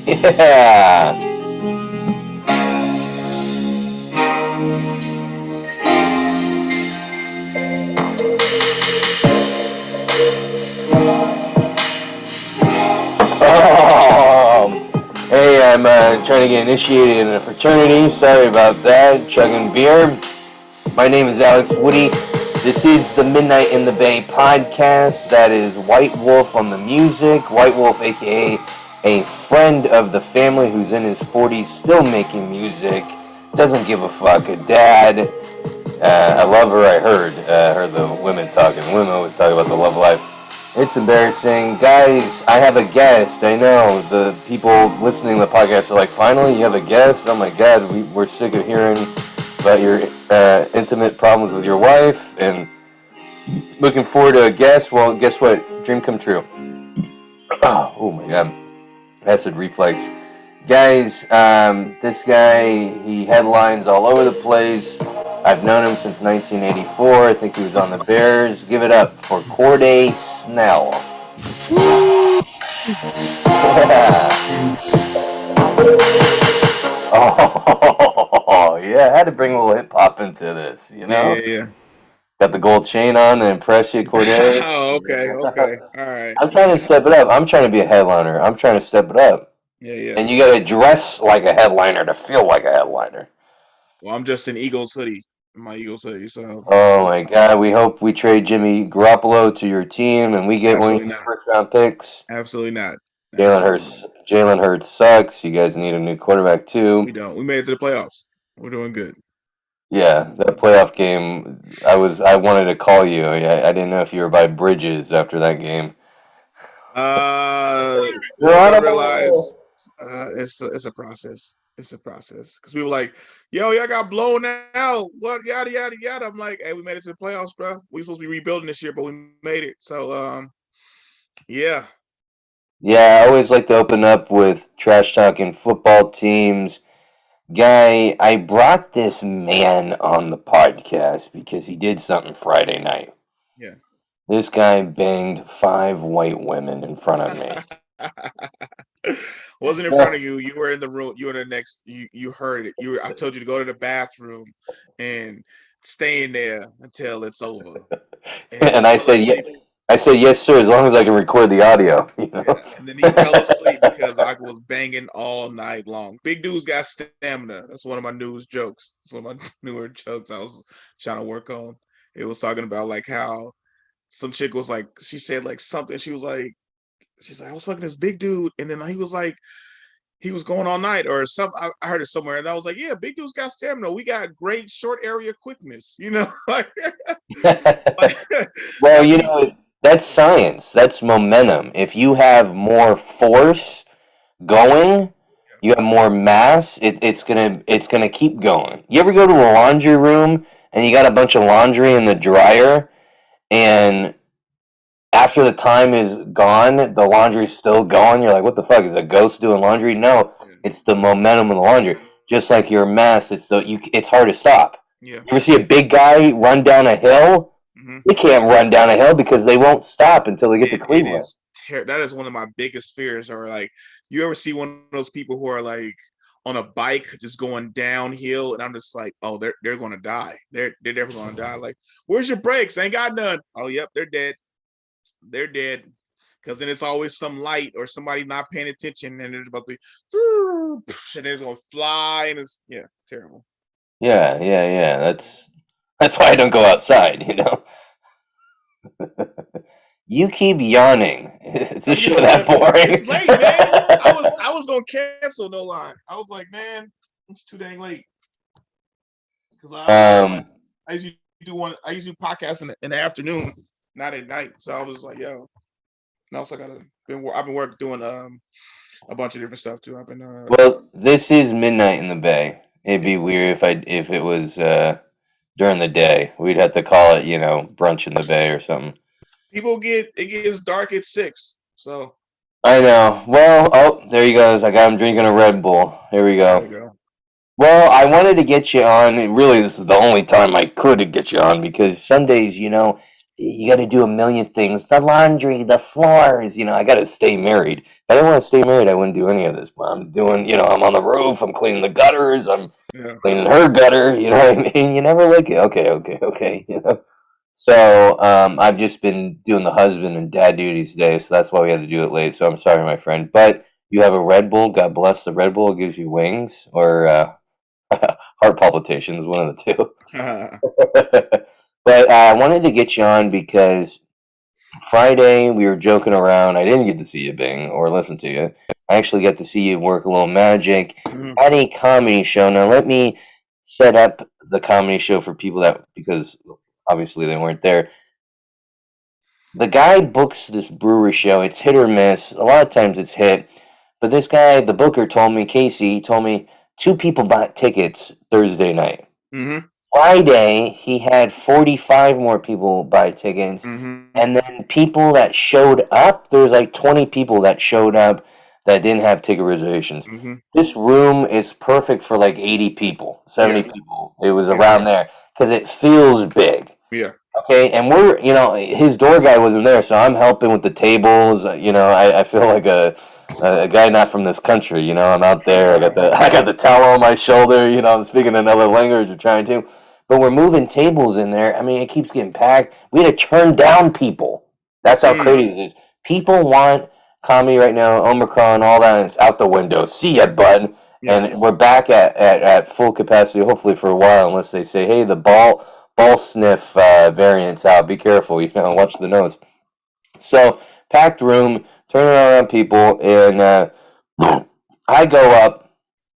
Yeah. Hey, I'm trying to get initiated in a fraternity. Sorry about that. Chugging beer. My name is Alex Woody. This is the Midnight in the Bay podcast. That is White Wolf on the music. White Wolf, aka a friend of the family who's in his 40s, still making music. Doesn't give a fuck. A dad. I love her. I heard the women talking. Women always talk about the love life. It's embarrassing, guys. I have a guest. I know the people listening to the podcast are like, "Finally, you have a guest." Oh my god, we're sick of hearing about your intimate problems with your wife, and looking forward to a guest. Well, guess what? Dream come true. Oh my god, acid reflex. Guys, this guy, he headlines all over the place. I've known him since 1984. I think he was on the Bears. Give it up for Corday Snell. Yeah. Oh, yeah. I had to bring a little hip hop into this, you Yeah, know? yeah, Got the gold chain on to impress you, yeah. Corday. Oh, okay, okay. All right. I'm trying to step it up. I'm trying to be a headliner. I'm trying to step it up. Yeah, yeah. And you got to dress like a headliner to feel like a headliner. Well, I'm just in Eagles hoodie. My Eagles hoodie, so Oh my God! We hope we trade Jimmy Garoppolo to your team, and we get one of absolutely your not. first round picks. Absolutely not. Jalen Absolutely Hurts. not. Jalen Hurts sucks. You guys need a new quarterback We too. don't. We made it to the playoffs. We're doing good. Yeah, that playoff game. I wanted to call you. I didn't know if you were by Bridges after that game. Once I Geronimo. realized it's a process. It's a process because people like, yo, y'all got blown out. What yada yada yada. I'm like, hey, we made it to the playoffs, bro. We supposed to be rebuilding this year, but we made it. So yeah. Yeah, I always like to open up with trash talking football teams. Guy, I brought this man on the podcast because he did something Friday night. Yeah. This guy banged 5 white women in front of me. Wasn't in front of you. You were in the room. You were the next. You heard it. You were. I told you to go to the bathroom and stay in there until it's over. And he And I fell said, yeah. asleep. I said, yes, sir, as long as I can record the audio, you Yeah, know. and then he fell asleep because I was banging all night long. Big dude's got stamina. That's one of my newest jokes. It's one of my newer jokes I was trying to work on. It was talking about like how some chick was like, she said like something. She's like, I was fucking this big dude, and then he was like, he was going all night or some. I heard it somewhere, and I was like, yeah, big dude's got stamina. We got great short area quickness, like, like, Well, like he. that's science. That's momentum. If you have more force going, you have more mass. It's gonna keep going. You ever go to a laundry room and you got a bunch of laundry in the dryer, and after the time is gone, the laundry's still going. You're like, what the fuck? Is a ghost doing laundry? No, Yeah, it's the momentum of the laundry. Just like your mass, it's hard to stop. yeah. You ever see a big guy run down a hill? Hmm. They can't run down a hill because they won't stop until they get to It Cleveland. is that is one of my biggest fears. Or like, you ever see one of those people who are like on a bike just going downhill, and I'm just like, oh, they're gonna die. They're never gonna die. Like, where's your brakes? Ain't got none. Oh, yep, they're dead. They're dead. Because then it's always some light or somebody not paying attention, and they're about to, and it's gonna fly, and it's yeah, terrible. Yeah, yeah, yeah. That's why I don't go outside. You keep yawning. Is this I'm show just that it's boring? late, man. I was gonna cancel, no lie. I was like, man, it's too dang late. Because um, I usually I usually podcast in the afternoon, not at night. So I was like, yo, and also I've been working doing a bunch of different stuff too. I've been well, this is midnight in the Bay. It'd yeah. be weird if it was during the day. We'd have to call it, brunch in the Bay or something. People it gets dark at 6. So I know. Well, oh, there he goes. I got him drinking a Red Bull. Here we there you go. go. Well, I wanted to get you on. And really, this is the only time I could get you on because some days, you got to do a million things. The laundry, the floors. I got to stay married. If I didn't want to stay married, I wouldn't do any of this. But I'm doing. I'm on the roof. I'm cleaning the gutters. I'm Yeah. cleaning her gutter. You know what I mean? You never like it. Okay. So I've just been doing the husband and dad duties today, so that's why we had to do it late. So I'm sorry, my friend. But you have a Red Bull. God bless the Red Bull. It gives you wings or heart palpitations, one of the two. But I wanted to get you on because Friday we were joking around. I didn't get to see you, Bing, or listen to you. I actually got to see you work a little magic at a comedy show. Now let me set up the comedy show for people that because obviously they weren't there. The guy books this brewery show. It's hit or miss. A lot of times it's hit. But this guy, the booker, told me, Casey, told me two people bought tickets Thursday night. Mm-hmm. Friday, he had 45 more people buy tickets. Mm-hmm. And then people that showed up, there was like 20 people that showed up that didn't have ticket reservations. Mm-hmm. This room is perfect for like 80 people, 70 Yeah. people. It was Yeah. around there because it feels big. Yeah. Okay, and his door guy wasn't there, so I'm helping with the tables. I feel like a guy not from this country. I'm out there. I got the towel on my shoulder. I'm speaking another language. We're trying to, but we're moving tables in there. I mean, it keeps getting packed. We had to turn down people. That's how crazy it is. People want comedy right now. Omicron, all that, and it's out the window. See ya, bud. Yeah. And we're back at full capacity, hopefully for a while, unless they say, hey, the ball sniff variants out. Be careful, watch the nose. So, packed room, turning around people, and I go up.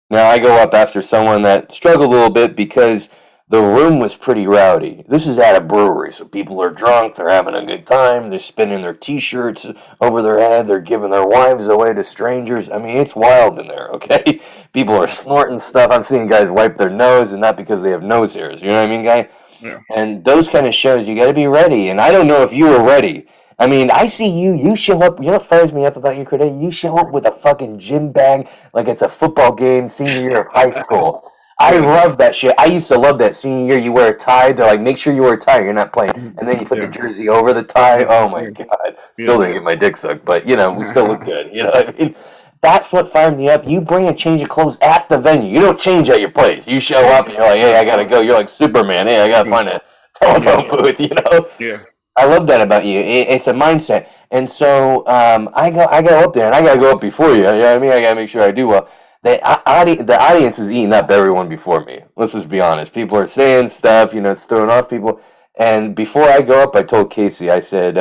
Now, I go up after someone that struggled a little bit because the room was pretty rowdy. This is at a brewery, so people are drunk, they're having a good time, they're spinning their t-shirts over their head, they're giving their wives away to strangers. I mean, it's wild in there, okay? People are snorting stuff. I'm seeing guys wipe their nose, and not because they have nose hairs. You know what I mean, guy? Yeah. And those kind of shows, you got to be ready. And I don't know if you were ready. I mean, I see you. You show up. You know what fires me up about you, Corday? You show up with a fucking gym bag like it's a football game, senior year of high school. I Yeah. love that shit. I used to love that senior year. You wear a tie. They're like, make sure you wear a tie. You're not playing. And then you put the Yeah. jersey over the tie. Oh my Yeah. god! Still Yeah. didn't get my dick sucked, but we still look good. You know what I mean? That's what fired me up. You bring a change of clothes at the venue. You don't change at your place. You show up and you're like, hey, I gotta go. You're like Superman. Hey, I gotta find a Yeah. telephone booth. Yeah. I love that about you. It's a mindset. And so I go up there, and I gotta go up before you. You know what I mean? I gotta make sure I do well. The audience is eating up everyone before me. Let's just be honest. People are saying stuff, it's throwing off people. And before I go up, I told Casey, I said,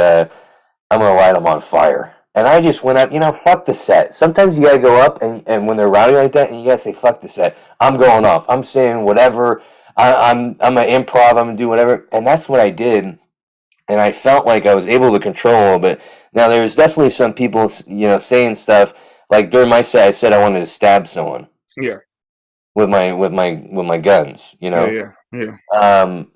I'm gonna light them on fire. And I just went up, fuck the set. Sometimes you gotta go up, and when they're rowdy like that, and you gotta say, fuck the set. I'm going off. I'm saying whatever. I'm an improv. I'm gonna do whatever. And that's what I did. And I felt like I was able to control a little bit. Now there was definitely some people, saying stuff like during my set. I said I wanted to stab someone Yeah. with my guns. Yeah. Yeah. Yeah. Um,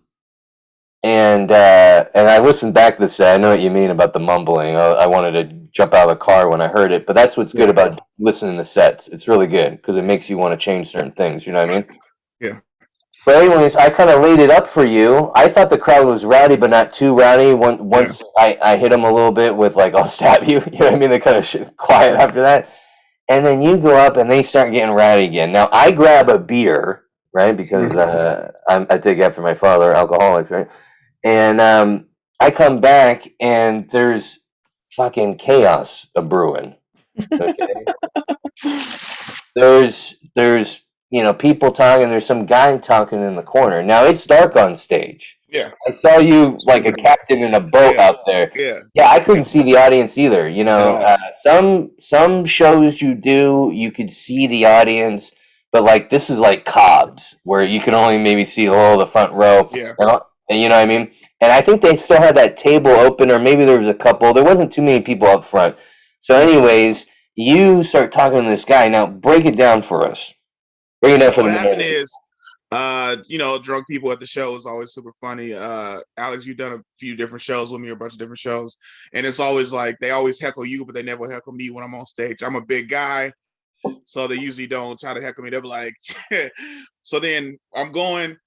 and I listened back to the set. I know what you mean about the mumbling. I wanted to jump out of the car when I heard it. But that's what's good about listening to sets. It's really good because it makes you want to change certain things. You know what I mean? Yeah. But anyways, I kind of laid it up for you. I thought the crowd was rowdy, but not too rowdy. Once I hit them a little bit with like, I'll stab you. You know what I mean? They kind of quiet after that. And then you go up and they start getting rowdy again. Now I grab a beer, right? Because I take after my father, alcoholics, right? And I come back and there's fucking chaos a brewing. Okay. There's people talking. There's some guy talking in the corner. Now it's dark on stage. Yeah. I saw you like a captain in a boat Yeah. out there. Yeah. Yeah, I couldn't see the audience either. At all. Some shows you could see the audience, but like this is like Cobb's where you can only maybe see a little of the front row. Yeah. And you know what I mean. And I think they still had that table open, or maybe there was a couple. There wasn't too many people up front. So, anyways, you start talking to this guy. Now, break it down for us. Break it down So for the what happened minute. is, drunk people at the show is always super funny. Alex, you've done a few different shows with me, or a bunch of different shows, and it's always like they always heckle you, but they never heckle me when I'm on stage. I'm a big guy, so they usually don't try to heckle me. They'll be like, so then I'm going.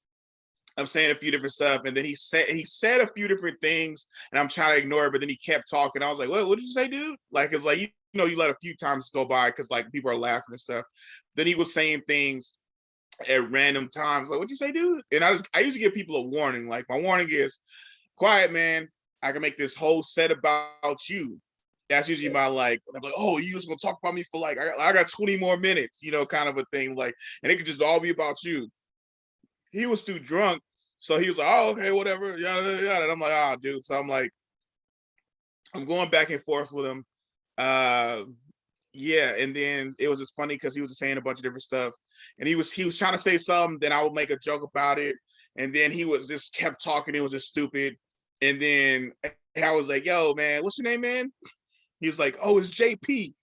I'm saying a few different stuff, and then he said a few different things, and I'm trying to ignore it, but then he kept talking. I was like, what did you say, dude? Like, it's like, you let a few times go by because like people are laughing and stuff. Then he was saying things at random times. Like, what'd you say, dude? And I usually give people a warning. Like, my warning is, quiet, man. I can make this whole set about you. That's usually my like. I'm like, oh, you just gonna talk about me for like I got 20 more minutes, kind of a thing. Like, and it could just all be about you. He was too drunk, so he was like, oh, okay, whatever, yada yada. And I'm like, ah, dude. So I'm like, I'm going back and forth with him. Uh, yeah, and then it was just funny because he was just saying a bunch of different stuff, and he was trying to say something, then I would make a joke about it, and then he was just kept talking. It was just stupid, and then I was like, "Yo, man, what's your name, man?" He was like, "Oh, it's JP."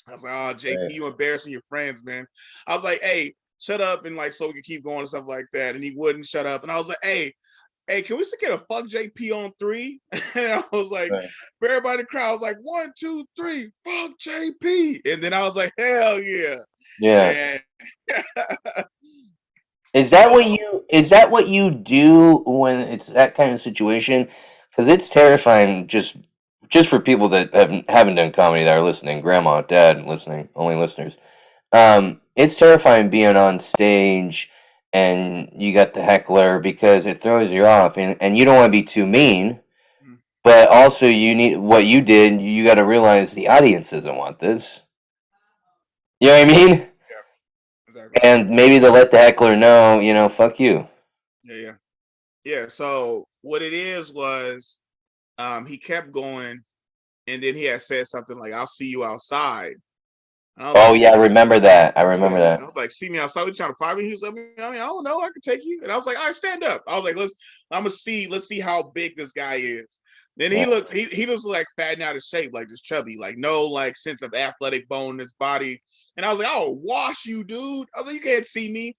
I was like, "Oh, JP, you embarrassing your friends, man." I was like, "Hey, shut up," and like so we could keep going and stuff like that, and he wouldn't shut up, and I was like, Hey, can we still get a fuck JP on 3? And I was like, for everybody in the crowd, I was like, 1, 2, 3, fuck JP. And then I was like, hell yeah. Yeah. And Is that what you do when it's that kind of situation? Because it's terrifying just for people that haven't done comedy that are listening, grandma, dad, listening, only listeners. It's terrifying being on stage and you got the heckler because it throws you off, and you don't want to be too mean, but also you need what you did. You got to realize the audience doesn't want this. You know what I mean? yeah, exactly. And maybe to let the heckler know, fuck you. Yeah. Yeah. So what it is was he kept going, and then he had said something like, I'll see you outside. And I was Oh like, yeah, I remember that. I remember yeah. that. I was like, see me outside. We trying to find me. He was like, I don't know. I can take you. And I was like, all right, stand up. I was like, let's see how big this guy is. Then Yeah. he looks like fat and out of shape, like just chubby, like no like sense of athletic bone in his body. And I was like, I'll wash you, dude. I was like, you can't see me.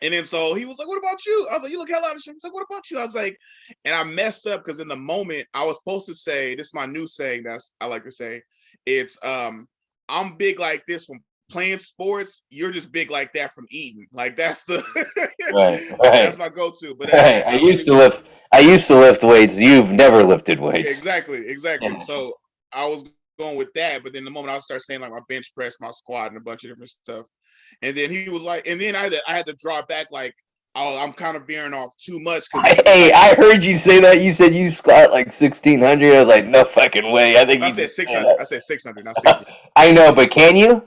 And then so he was like, what about you? I was like, you look hell out of shape. He's like, what about you? I was like, and I messed up because in the moment I was supposed to say, this is my new saying that's I like to say, it's I'm big like this from playing sports, you're just big like that from eating. Like that's the Right, that's right, my go-to. But right. I really was I used to lift weights. You've never lifted weights. exactly. Yeah. So I was going with that, but then the moment I started saying like my bench press, my squat, and a bunch of different stuff, and then he was like, and then I had to draw back like, oh, I'm kind of veering off too much because this is Hey, like I heard you say that. You said you squat like 1,600. I was like, no fucking way. I think I you said just said 600. I that. said 600, not 60. I know, but can you?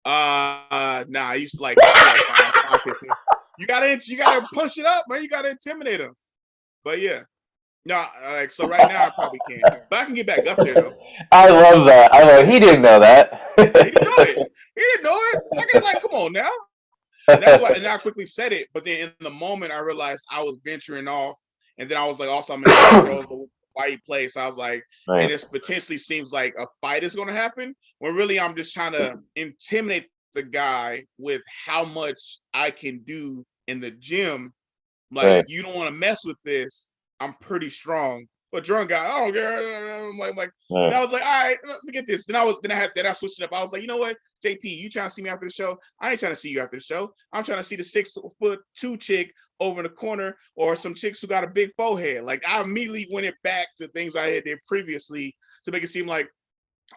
Nah, I used to like I feel like 515. You gotta push it up, man. You gotta intimidate him. But yeah, no, like so right now I probably can't, but I can get back up there though. I love that. I love. He didn't know that. Yeah, he didn't know it. He didn't know it. I gotta like, come on now. And that's why, and I quickly said it. But then in the moment, I realized I was venturing off, and then I was like, also I'm in free throws, why he plays. So I was like, and Right. it potentially seems like a fight is going to happen. When really I'm just trying to intimidate the guy with how much I can do in the gym. Like Right. you don't want to mess with this. I'm pretty strong. But drunk guy, I don't care. I'm like, and I Right. was like, all right, forget this. Then I switched it up. I was like, you know what, JP, you trying to see me after the show? I ain't trying to see you after the show. I'm trying to see the 6'2" chick over in the corner, or some chicks who got a big forehead. Like I immediately went it back to things I had did previously to make it seem like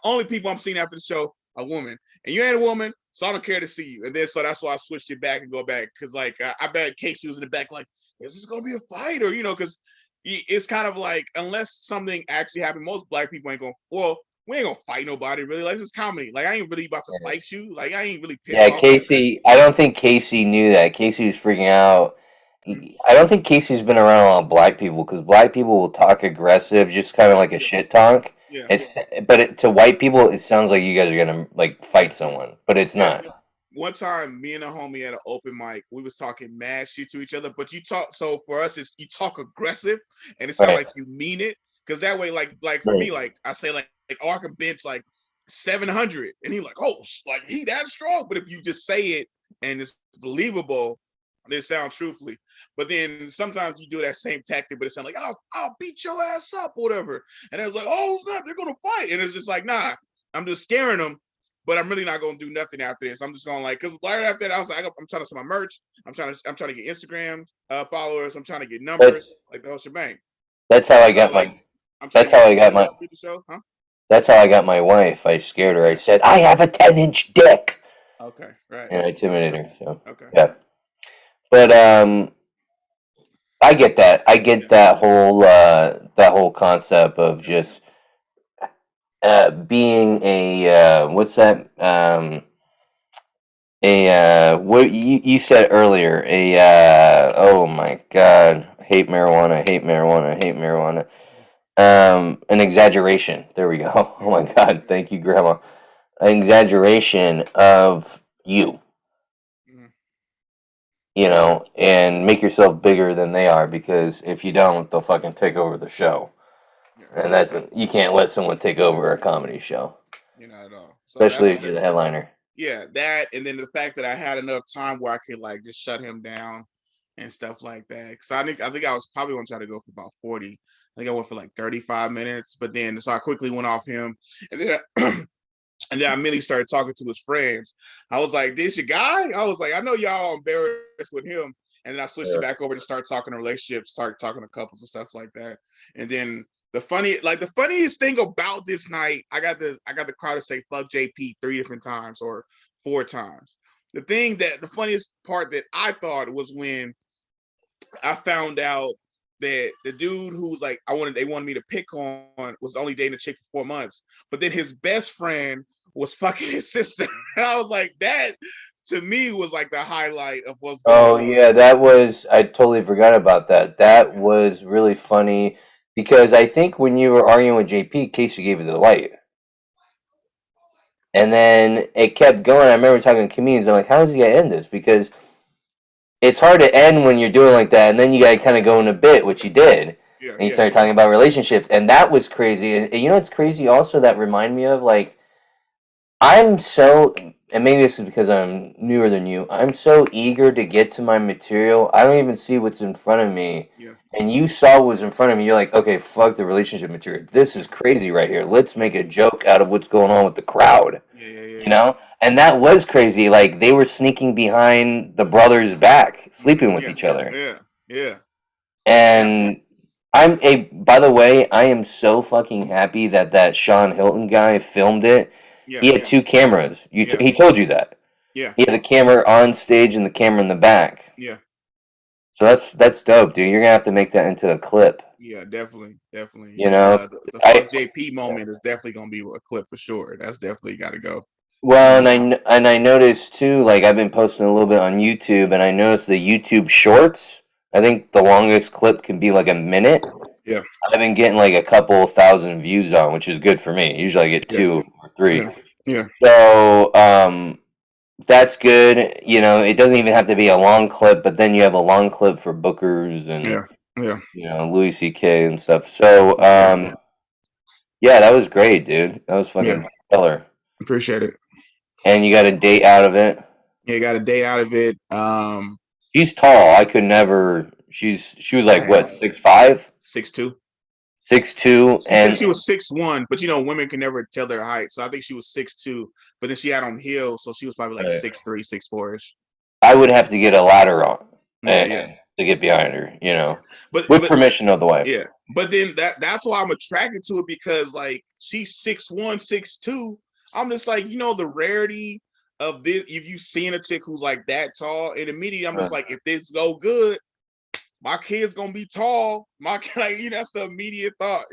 only people I'm seeing after the show are women, and you ain't a woman, so I don't care to see you. And then so that's why I switched it back and go back because like I bet Casey was in the back like, is this gonna be a fight or because it's kind of like unless something actually happened, most black people ain't gonna. Well, we ain't gonna fight nobody really. Like this is comedy. Like I ain't really about to fight you. Like I ain't really pissed Yeah, off like that. Casey. I don't think Casey knew that. Casey was freaking out. I don't think Casey's been around a lot of black people because black people will talk aggressive, just kind of Yeah, like a shit talk. yeah, To white people, it sounds like you guys are gonna like fight someone, but it's yeah. not. One time, me and a homie at an open mic, we was talking mad shit to each other. But you talk, so for us, it's you talk aggressive, and it sounds Right. like you mean it. Because that way, like for Right. me, like I say, oh, I can bench like 700, and he like, oh, like he that strong. But if you just say it and it's believable, it sounds truthfully. But then sometimes you do that same tactic, but it sounds like, I'll beat your ass up or whatever. And it's like, oh snap, they're gonna fight, and it's just like, nah, I'm just scaring them but I'm really not gonna do nothing after this. I'm just gonna like, cause right after that, I was like, I'm trying to sell my merch. I'm trying to get Instagram followers. I'm trying to get numbers, That's like the whole shebang. that's how I So got like, my. I'm trying to That's how get I got people to my. complete the show, huh? That's how I got my wife. I scared her. I Yeah. said, "I have a 10-inch dick," Okay. Right. and I Right. intimidated her. So Okay. yeah, but I get that. I get Yeah. that whole concept of just being a what's that what you said earlier, oh my god, hate marijuana, hate marijuana, hate marijuana. An exaggeration. There we go. Oh Yeah. my god, thank you, Grandma. An exaggeration of you, Mhm. and make yourself bigger than they are, because if you don't, they'll fucking take over the show. Yeah. And you can't let someone take over a comedy show, You're not at all. So especially that's if you're the headliner. yeah, that, and then the fact that I had enough time where I could like just shut him down and stuff like that. Because I think I was probably gonna try to go for about 40. I think I went for like 35 minutes, but then so I quickly went off him, and then and then I immediately started talking to his friends. I was like, "This your guy?" I was like, "I know y'all embarrassed with him," and then I switched it Yeah. back over to start talking to relationships, start talking to couples and stuff like that. And then the funniest thing about this night, I got the crowd to say "fuck JP" 3 different times or 4 times. The funniest part that I thought was when I found out that the dude who's like they wanted me to pick on was only dating a chick for 4 months, but then his best friend was fucking his sister. And I was like, that to me was like the highlight of what's going Oh on. yeah, that was, I totally forgot about that. That was really funny because I think when you were arguing with JP, Casey gave you the light. And then it kept going. I remember talking to comedians. I'm like, how is he gonna end this? Because it's hard to end when you're doing like that, and then you gotta kind of go in a bit, which you did, Yeah, and you yeah, started talking about relationships, and that was crazy. And you know what's crazy? Also, that reminded me of like I'm so, and maybe this is because I'm newer than you. I'm so eager to get to my material. I don't even see what's in front of me. yeah, And you saw what was in front of me. You're like, okay, fuck the relationship material. This is crazy right here. Let's make a joke out of what's going on with the crowd. yeah, yeah, yeah, You yeah. know? And that was crazy. Like they were sneaking behind the brothers' back, sleeping with Yeah, each other. yeah, yeah, yeah, And by the way, I am so fucking happy that Sean Hilton guy filmed it. yeah, He had two cameras. yeah, He told you that. yeah, He had the camera on stage and the camera in the back. yeah, So that's dope, dude. You're gonna have to make that into a clip. yeah, definitely, definitely. You know, The I fuck JP moment is definitely gonna be a clip for sure. That's definitely got to go. well, and I noticed too. Like I've been posting a little bit on YouTube, and I noticed the YouTube Shorts. I think the longest clip can be like a minute. Yeah, I've been getting like a couple thousand views on, which is good for me. Usually I get yeah, 2 or 3. yeah, yeah, So that's good. You know, it doesn't even have to be a long clip, but then you have a long clip for bookers and yeah, yeah, Louis C.K. and stuff. So yeah, that was great, dude. That was yeah. fucking stellar. Appreciate it. And you got a date out of it. Yeah, got a day out of it. She's tall. I could never. She was like what, 6'5", 6'2". 6'2", She said and she was 6'1", but women can never tell their height. So I think she was 6'2", but then she had on heels, so she was probably like 6'3", 6'4" ish. I would have to get a ladder on Yeah, yeah. to get behind her. With But permission of the wife. yeah. But then that's why I'm attracted to it, because like she's 6'1", 6'2". I'm just like, the rarity of this, if you seeing a chick who's like that tall, and immediately I'm just like, if this go good, my kid's gonna be tall. That's the immediate thought.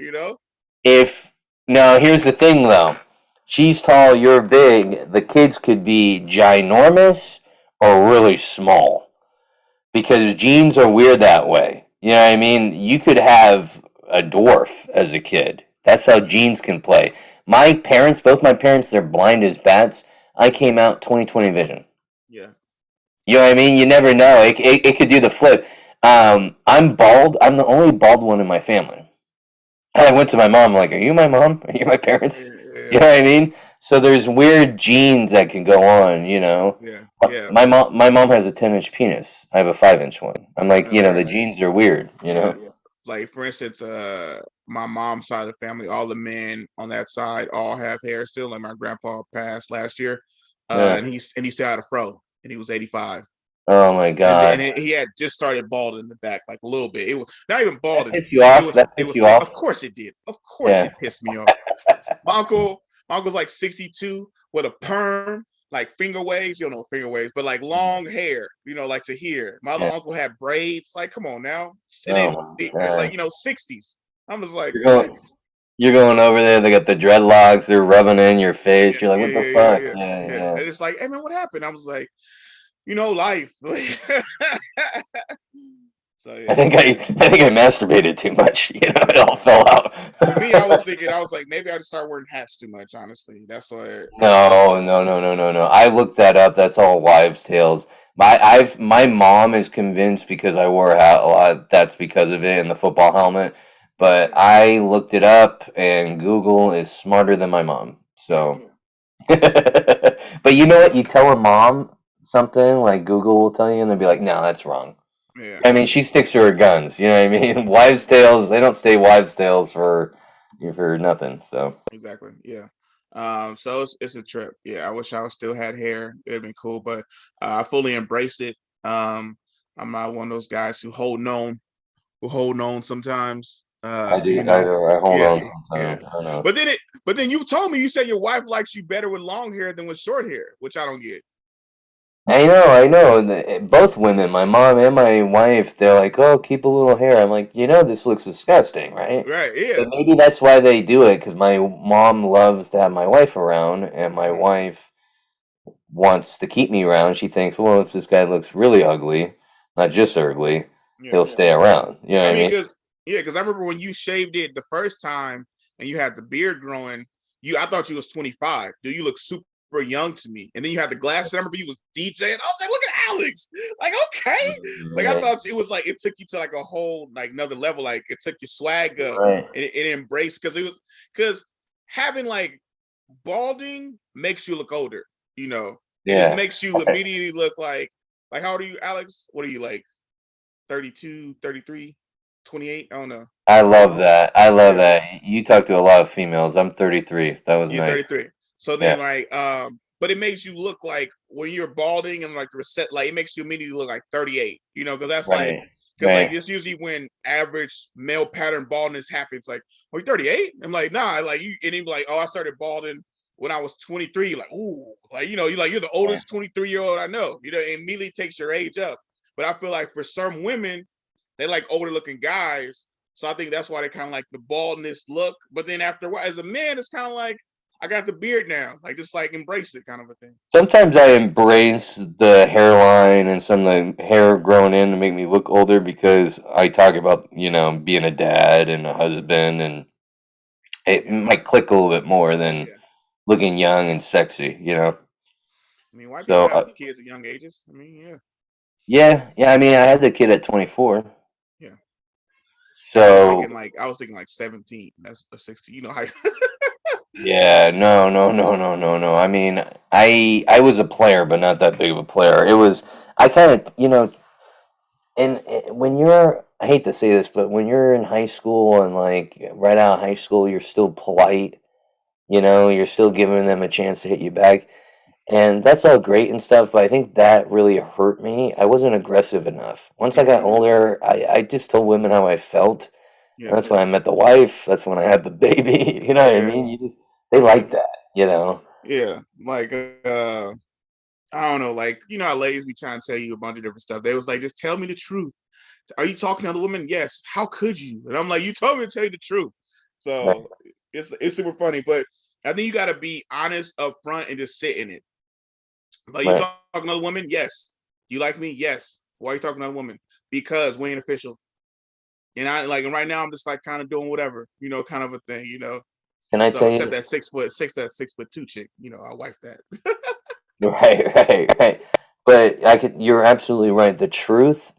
If Now here's the thing though, she's tall, you're big. The kids could be ginormous or really small because genes are weird that way. You know what I mean? You could have a dwarf as a kid. That's how genes can play. Both my parents, they're blind as bats. I came out 20/20 vision. Yeah. You know what I mean? You never know. It could do the flip. I'm bald. I'm the only bald one in my family. I went to my mom, like, are you my mom? Are you my parents? You Yeah. know what I mean? So there's weird genes that can go on. Yeah. Yeah. My mom has a 10-inch penis. I have a 5-inch one. I'm like, the Hilarious. genes are weird. Yeah. Like for instance, my mom's side of the family, all the men on that side all have hair still. Like my grandpa passed last year, Yeah. and he still had a fro, and he was 85. Oh my And God. he had just started balding in the back, like a little bit. It was not even That balding. pissed you off? That It pissed was. you off? Of course it did. Of course Yeah. it pissed me off. My uncle's like 62 with a perm, like finger waves. You don't know finger waves, but like long hair. Like to here. My other Yeah. uncle had braids. Like, come on now. And Oh then my like God. 60s. I'm just like, You're what? going you're going over there, they got the dreadlocks, they're rubbing in your face. Yeah, You're like, yeah, what the yeah, yeah, fuck? yeah, Yeah, yeah. yeah. And it's like, hey man, what happened? I was like, life. So I yeah, think I masturbated too much. It all fell out. for me, I was thinking, I was like, maybe I just start wearing hats too much. Honestly, that's why. No, no, no, no, no, no. I looked that up. That's all wives' tales. My mom is convinced because I wore a hat a lot. That's because of it and the football helmet. But Yeah, I looked it up, and Google is smarter than my mom. yeah, So, but you know what? You tell a mom something like Google will tell you, and they'll be like, "No, that's wrong." yeah, I mean, she sticks to her guns. You know what I mean? Wives' tales. They don't stay wives' tales for nothing. So. exactly. Yeah. So it's a trip. Yeah, I wish I still had hair. It'd been cool, but I fully embrace it. I'm not one of those guys who hold on sometimes. I do. I hold Yeah, on yeah. sometimes. I know. But then you told me you said your wife likes you better with long hair than with short hair, which I don't get. I know. I know. Both women, my mom and my wife, they're like, "Oh, keep a little hair." I'm like, this looks disgusting, right? Right? Yeah. But maybe that's why they do it because my mom loves to have my wife around, and my Mhm. wife wants to keep me around. She thinks, well, if this guy looks really ugly, not just ugly, Yeah. he'll stay around. You know what I I mean, mean? because I remember when you shaved it the first time and you had the beard growing, I thought you was 25. Dude, you look super young to me. And then you had the glasses. I remember you was DJing. I was like, look at Alex. Like, okay. Like I Yeah. thought it was like it took you to like a whole like another level. Like it took your swag up Right. and it embraced because having like balding makes you look older, you know. It just Yeah. makes you immediately look like how old are you, Alex? What are you like? 32, 33, 28. I don't know. I love that. I love Yeah, that. You talk to a lot of females. I'm 33. That was you're nice. 33. So then Yeah. like but it makes you look like when you're balding and like the reset, like it makes you immediately look like 38, because that's like Right. because like Right. this usually when average male pattern baldness happens, like, oh, you're 38? I'm like, nah, like you and he'd be like, oh, I started balding when I was 23. Like, ooh, like you're the Yeah. oldest 23-year-old I know. It immediately takes your age up. But I feel like for some women, they like older looking guys. So I think that's why they kind of like the baldness look. But then after a while, as a man, it's kind of like I got the beard now. Like just like embrace it kind of a thing. Sometimes I embrace the hairline and some of the hair growing in to make me look older because I talk about, being a dad and a husband, and it Yeah. might click a little bit more than Yeah. looking young and sexy. I mean, white people So, have kids at young ages. I mean, yeah. yeah, yeah, I mean, I had the kid at 24. Yeah. So, I was thinking like 17. That's a 16. How yeah, no, no, no, no, no, no. I mean, I was a player, but not that big of a player. I kind of, and when I hate to say this, but when you're in high school and like right out of high school, you're still polite, you're still giving them a chance to hit you back. And that's all great and stuff, but I think that really hurt me. I wasn't aggressive enough. Once I got mm-hmm. older, I just told women how I felt. And Yeah. that's when I met the wife. That's when I had the baby. You know what I Yeah. mean? They Yeah. like that. Yeah. Like I don't know, like how ladies be trying to tell you a bunch of different stuff. They was like, just tell me the truth. Are you talking to other women? Yes. How could you? And I'm like, you told me to tell you the truth. Right, So it's super funny, but I think you got to be honest up front and just sit in it. Like you right. talking to other women? Yes. Do you like me? Yes. Why are you talking to other women? Because we ain't official. And right now I'm just like kind of doing whatever, kind of a thing. Can I So tell except you? that 6'2" chick, I wife that. Right, right, right. But you're absolutely right. The truth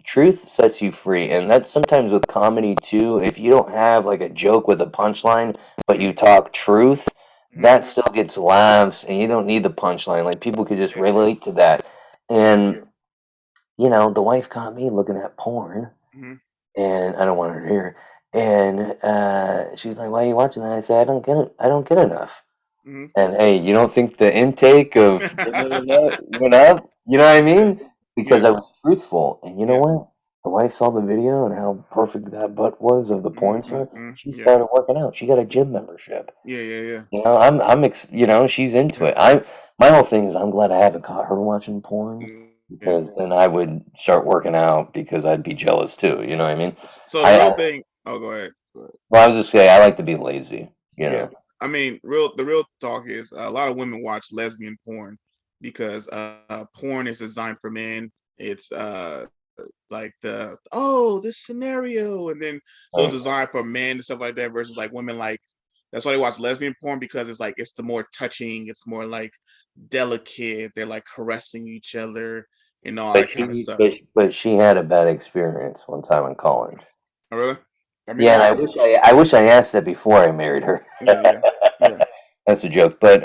sets you free, and that's sometimes with comedy too. If you don't have like a joke with a punchline, but Mm-hmm. you talk truth, Mm-hmm. that still gets laughs, and you don't need the punchline. Like people could just Yeah. relate to that. And the wife caught me looking at porn, Mm-hmm. and I don't want her to hear. And she was like, "Why are you watching that?" I said, "I don't get it. I don't get enough." Mhm. And hey, you don't think the intake of the internet went up? You know what I Yeah, mean? Because yeah, I was truthful. And you know yeah. what? The wife saw the video and how perfect that butt was of the porn star. She Yeah, started working out. She got a gym membership. yeah, yeah, yeah, You know, she's into yeah. it. My whole thing is I'm glad I haven't caught her watching porn Yeah. because then I would start working out because I'd be jealous too. You know what I mean? So the I, real I thing. Oh, go ahead. Go ahead. well, I was just saying I like to be lazy. You Yeah, know, I mean, the real talk is a lot of women watch lesbian porn because porn is designed for men. It's like this scenario, and then so it's right? designed for men and stuff like that versus like women like that's why they watch lesbian porn because it's like it's the more touching, it's more like delicate. They're like caressing each other and all But that kind of stuff. but she had a bad experience one time in college. Oh, really? I mean, Yeah, it and happens. I wish I asked that before I married her. Yeah, yeah, yeah, That's a joke, but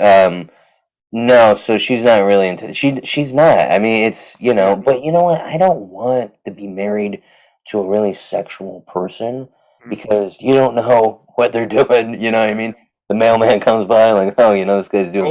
no. So she's not really into she's not. I mean, it's yeah. but you know what? I don't want to be married to a really sexual person Mhm. because you don't know what they're doing. You know what I mean? The mailman comes by like, oh, this guy's doing.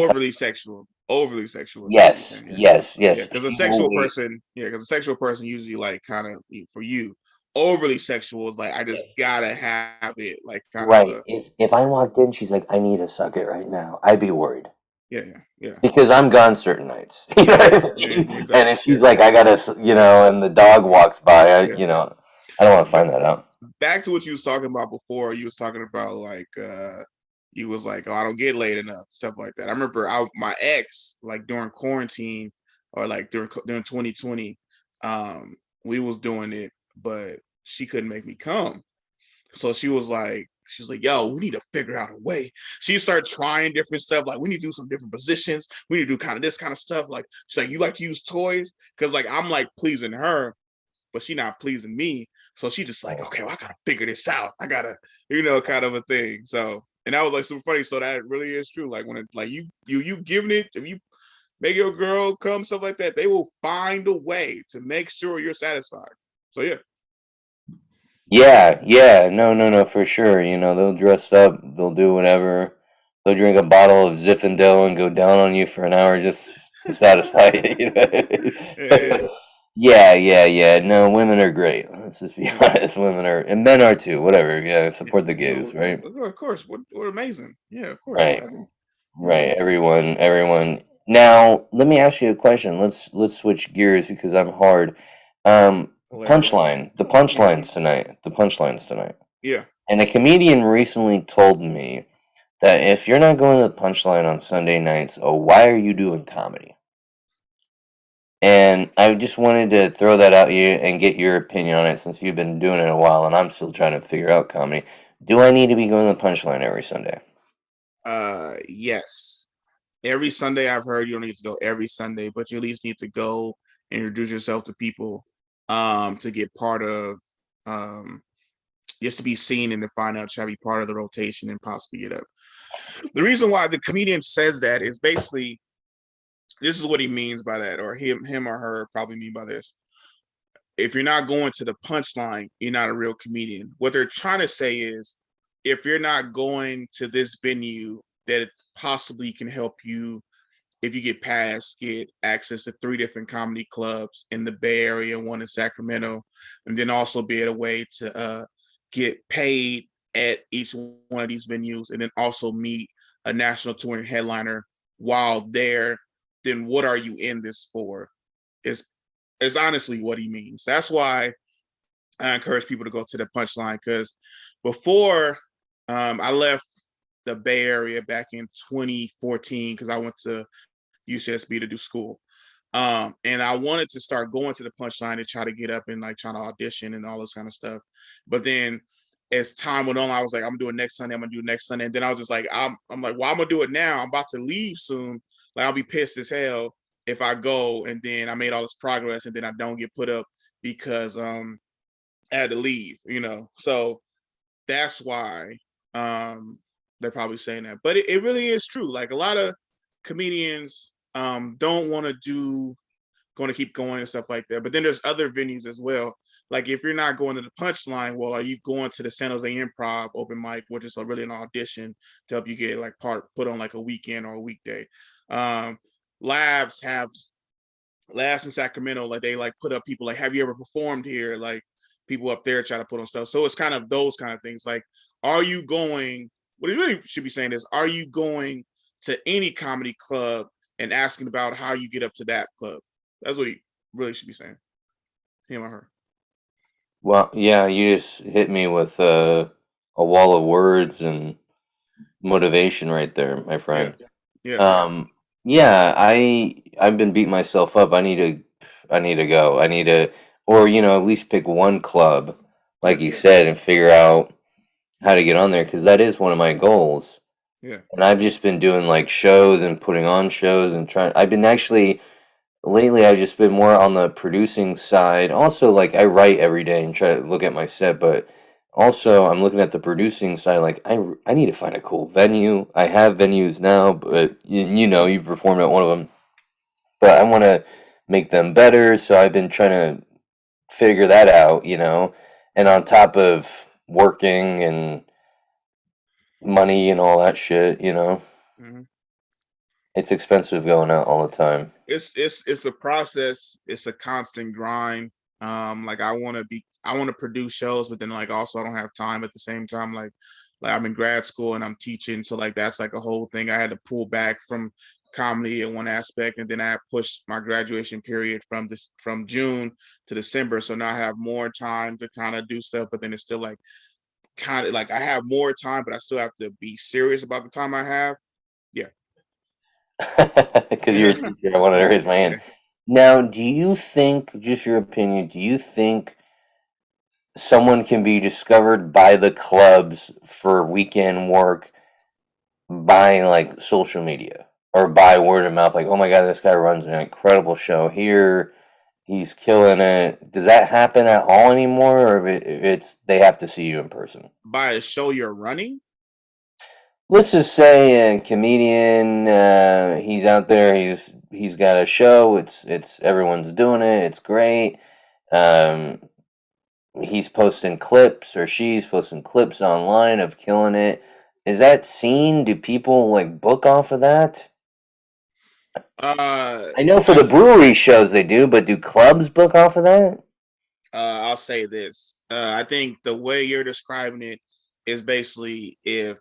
Overly sexual is what you're Yes, saying. Yeah, yes, yeah. yes. Because a She sexual will. person, yeah, because a sexual person usually like kind of for you. Overly sexual is like I just Yes. gotta have it, like kind of Right. a If I walked in, she's like, I need to suck it right now. I'd be worried. yeah, yeah, yeah, Because I'm gone certain nights. You know yeah, what I yeah, mean? And exactly. if she's Yeah, like, I gotta, and the dog walks by, yeah. I don't want to Back, find that out. back to what you was talking about before. You was talking about like you was like, oh, I don't get laid enough, stuff like that. I remember my ex like during quarantine or like during 2020, we was doing it, but she couldn't make me come. So she was like, yo, we need to figure out a way. She started trying different stuff. Like, we need to do some different positions. We need to do kind of this kind of stuff. Like, she's like, you like to use toys? Cause like I'm like pleasing her, but she not pleasing me. So she just like, Right. okay, well, I gotta figure this out. I gotta, kind of a thing. So and that was like super funny. So that really is true. Like when it like you giving it, if you make your girl come, stuff like that, they will find a way to make sure you're satisfied. So yeah. Yeah, yeah, no, no, no, for sure. They'll dress up, they'll do whatever. They'll drink a bottle of Zinfandel and go down on you for an hour just to satisfy you. Yeah, Yeah, yeah, yeah. No, women are great. Let's just be yeah, honest. Women are, and men are too. Whatever. Yeah, yeah. support the No, gays, right? of course, we're amazing. Yeah, of course. Right. I mean, yeah. Right, everyone. Now, let me ask you a question. Let's switch gears because I'm hard. Hilarious. The Yeah, punchlines tonight. The punchlines tonight. yeah. And a comedian recently told me that if you're not going to the punchline on Sunday nights, oh, why are you doing comedy? And I just wanted to throw that out you and get your opinion on it since you've been doing it a while and I'm still trying to figure out comedy. Do I need to be going to the punchline every Sunday? Yes. Every Sunday I've heard you don't need to go every Sunday, but you at least need to go and introduce yourself to people to get part of um just to be seen and to find out shall be part of the rotation and possibly get up. The reason why the comedian says that is basically this is what he means by that, or him or her probably mean by this. If you're not going to the punchline, you're not a real comedian. What they're trying to say is if you're not going to this venue that possibly can help you if you get past, get access to 3 different comedy clubs in the Bay Area, one in Sacramento, and then also be a way to get paid at each one of these venues, and then also meet a national touring headliner while there. Then what are you in this for? Is is honestly what he means. That's why I encourage people to go to the punchline because before I left the Bay Area back in 2014 because I went to UCSB to do school. And I wanted to start going to the punchline to try to get up and like trying to audition and all this kind of stuff. But then as time went on, I was like, I'm doing next Sunday, I'm gonna do next Sunday. And then I was just like, I'm like, well, I'm gonna do it now. I'm about to leave soon. Like I'll be pissed as hell if I go and then I made all this progress and then I don't get put up because I had to leave. So that's why they're probably saying that. But it really is true. Like a lot of comedians don't want to keep going and stuff like that. But then there's other venues as well like if you're not going to the punchline, well, are you going to the San Jose Improv open mic, which is really an audition to help you get like put on like a weekend or a weekday. Um, labs have labs in Sacramento, like they like put up people like, have you ever performed here? Like people up there try to put on stuff. So it's kind of those kind of things. Like, are you going? What he really should be saying is, are you going to any comedy club and asking about how you get up to that club? That's what he really should be saying. Him or her. Well, yeah, you just hit me with a wall of words and motivation right there, my Yeah. friend. Yeah. Um, yeah, I've been beating myself up. I need to go. I need to, or at least pick one club, like Yeah. you said, and figure out how to get on there because that is one of my goals. Yeah. And I've just been doing like shows and putting on shows and trying. I've been actually lately. I've just been more on the producing side. Also, like I write every day and try to look at my set, but also I'm looking at the producing side. Like I need to find a cool venue. I have venues now, but you've performed at one of them, but I want to make them better. So I've been trying to figure that out. And on top of working and money and all that shit. Mm-hmm. It's expensive going out all the time. It's a process. It's a constant grind. Like I want to produce shows, but then like also I don't have time at the same time. Like I'm in grad school and I'm teaching, so like that's like a whole thing. I had to pull back from comedy in one aspect, and then I pushed my graduation period from June to December. So now I have more time to kind of do stuff, but then it's still like kind of like I have more time, but I still have to be serious about the time I have. Yeah. Because you're a teacher, I wanted to raise my hand. Yeah. Now, do you think, just your opinion, do you think someone can be discovered by the clubs for weekend work by like social media or by word of mouth? Like, oh my God, this guy runs an incredible show here. He's killing it. Does that happen at all anymore, or if it's they have to see you in person? By a show you're running. Let's just say a comedian. He's out there. He's got a show. It's everyone's doing it. It's great. Um, he's posting clips or she's posting clips online of killing it. Is that seen? Do people like book off of that? Uh, I know for I the brewery shows they do, but do clubs book off of that? I'll say this. I think the way you're describing it is basically if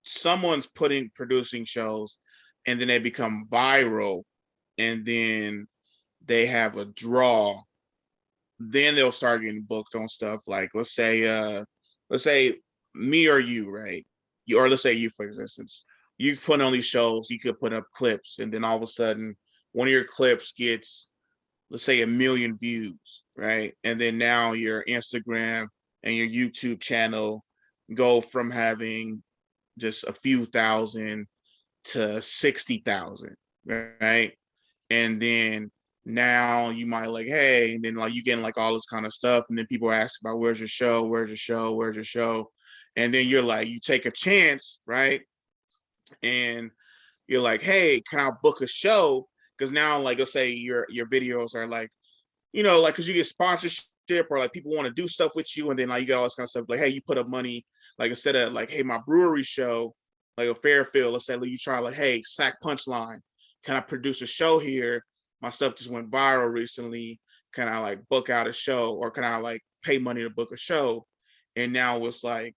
someone's producing shows and then they become viral and then they have a draw, then they'll start getting booked on stuff like let's say me or you, right? You or let's say you, for instance, you put on these shows, you could put up clips, and then all of a sudden one of your clips gets, let's say, 1 million views, right? And then now your Instagram and your YouTube channel go from having just a few thousand to 60,000, right? And then now you might like, hey, and then like you getting like all this kind of stuff, and then people ask about where's your show, where's your show, where's your show, and then you're like, you take a chance, right? And you're like, hey, can I book a show? Because now, like, let's say your videos are like, like because you get sponsorship or like people want to do stuff with you, and then like you got all this kind of stuff. Like, hey, you put up money, like instead of like, hey, my brewery show, like a Fairfield, let's say like, you try like, hey, Sack Punchline, can I produce a show here? My stuff just went viral recently. Can I like book out a show, or can I like pay money to book a show? And now it's like,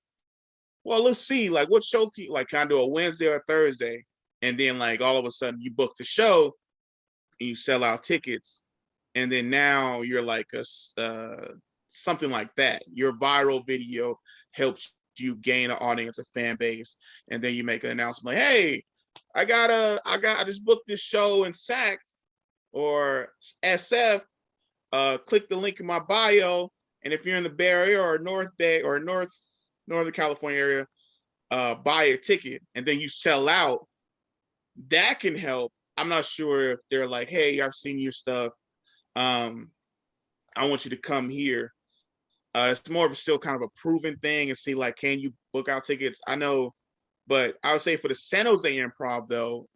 well, let's see, like what show can I do a Wednesday or a Thursday? And then like all of a sudden you book the show and you sell out tickets, and then now you're like something like that. Your viral video helps you gain an audience, a fan base, and then you make an announcement like, hey, I just booked this show in SAC or SF. Click the link in my bio, and if you're in the Bay Area or North Bay or Northern California area, buy a ticket, and then you sell out. That can help. I'm not sure if they're like, hey, I've seen your stuff. Um, I want you to come here. It's more of a still kind of a proven thing and see like, can you book out tickets? I know, but I would say for the San Jose Improv though,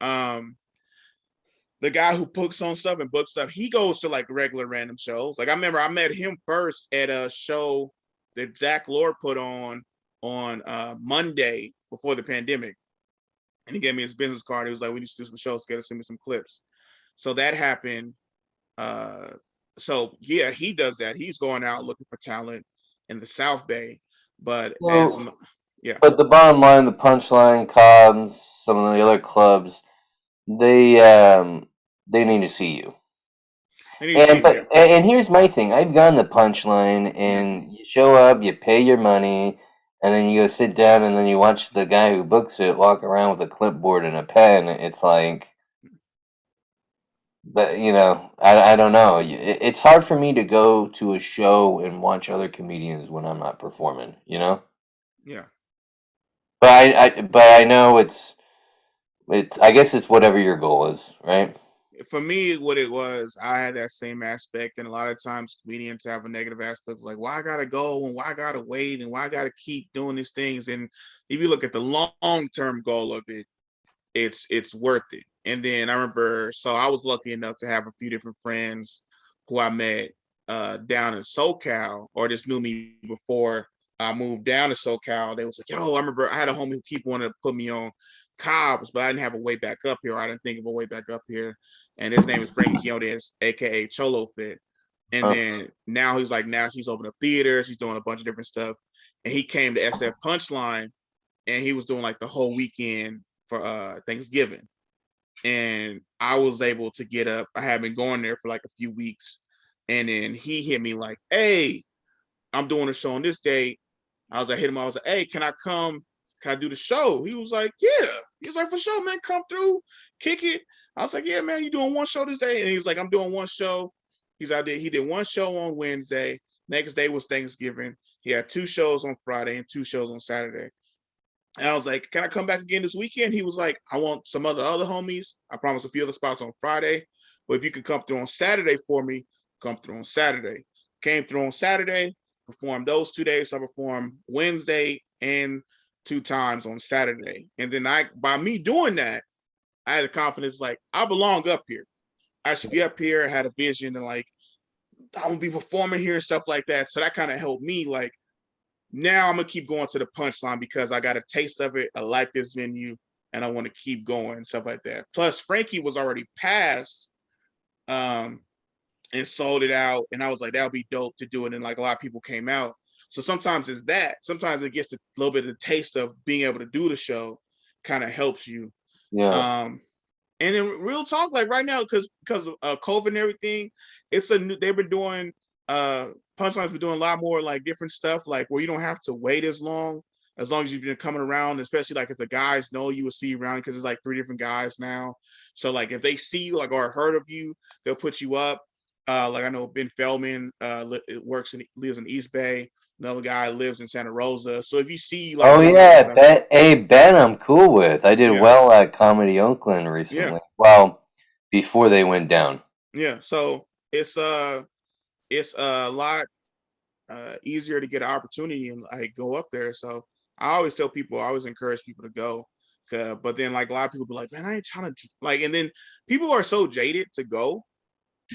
the guy who books on stuff and books stuff, he goes to like regular random shows. Like I remember I met him first at a show that Zach Lord put on Monday before the pandemic. And he gave me his business card. He was like, we need to do some shows, get to send me some clips. So that happened. Uh so yeah, he does that. He's going out looking for talent in the South Bay. But as So, yeah, but the bottom line, the punchline, Cobbs, some of the other clubs, they um they need to see you. I need to see And him. Yeah, and here's my thing. I've gone the punchline, yeah, and you show up, you pay your money, and then you go sit down, and then you watch the guy who books it walk around with a clipboard and a pen. It's like that, I don't know. It's hard for me to go to a show and watch other comedians when I'm not performing. yeah. But I know it's. I guess it's whatever your goal is, right? For me, what it was, I had that same aspect, and a lot of times comedians have a negative aspect, like why I gotta go and why I gotta wait and why I gotta keep doing these things. And if you look at the long term goal of it, it's worth it. And then I remember, so I was lucky enough to have a few different friends who I met down in SoCal, or just knew me before I moved down to SoCal. They was like, yo, I remember I had a homie who keep wanting to put me on Cobbs, but I didn't have a way back up here. I didn't think of a way back up here. And his name is Frankie Quinones, aka Cholo Fit. And Huh. then now he's like, now she's opening up theaters, he's doing a bunch of different stuff. And he came to SF Punchline, and he was doing like the whole weekend for Thanksgiving. And I was able to get up. I had been going there for like a few weeks. And then he hit me like, hey, I'm doing a show on this day. I was like, hit him. I was like, hey, can I come? Can I do the show? He was like, yeah. He was like, for sure, man, come through, kick it. I was like, yeah, man, you doing one show this day? And he was like, I'm doing one show. He's out there. He did one show on Wednesday. Next day was Thanksgiving. He had two shows on Friday and two shows on Saturday. And I was like, can I come back again this weekend? He was like, I want some other homies. I promised a few other spots on Friday. But if you could come through on Saturday for me, come through on Saturday. Came through on Saturday, performed those 2 days. So I performed Wednesday and 2 times on Saturday. And then by me doing that, I had the confidence like I belong up here. I should be up here. I had a vision and like I'm gonna be performing here and stuff like that. So that kind of helped me like now I'm gonna keep going to the punchline because I got a taste of it. I like this venue and I want to keep going and stuff like that. Plus, Frankie was already passed um, and sold it out, and I was like, that would be dope to do it. And like a lot of people came out. So sometimes it's that. Sometimes it gets a little bit of the taste of being able to do the show, kind of helps you. Yeah. Um, and then real talk, like right now, because of COVID and everything, it's a new. They've been doing Punchline's been doing a lot more like different stuff, like where you don't have to wait as long as you've been coming around. Especially like if the guys know you will see you around because it's like 3 different guys now. So like if they see you like or heard of you, they'll put you up. Like I know Ben Feldman lives in East Bay. Another guy lives in Santa Rosa. So if you see like Oh one of those yeah, stuff, Ben. Hey, Ben, I'm cool with. I did yeah, well at Comedy Oakland yeah. recently. Well, before they went down. Yeah, so it's a lot easier to get an opportunity and like go up there. So I always tell people, I always encourage people to go. But then like a lot of people be like, man, I ain't trying to like, and then people are so jaded to go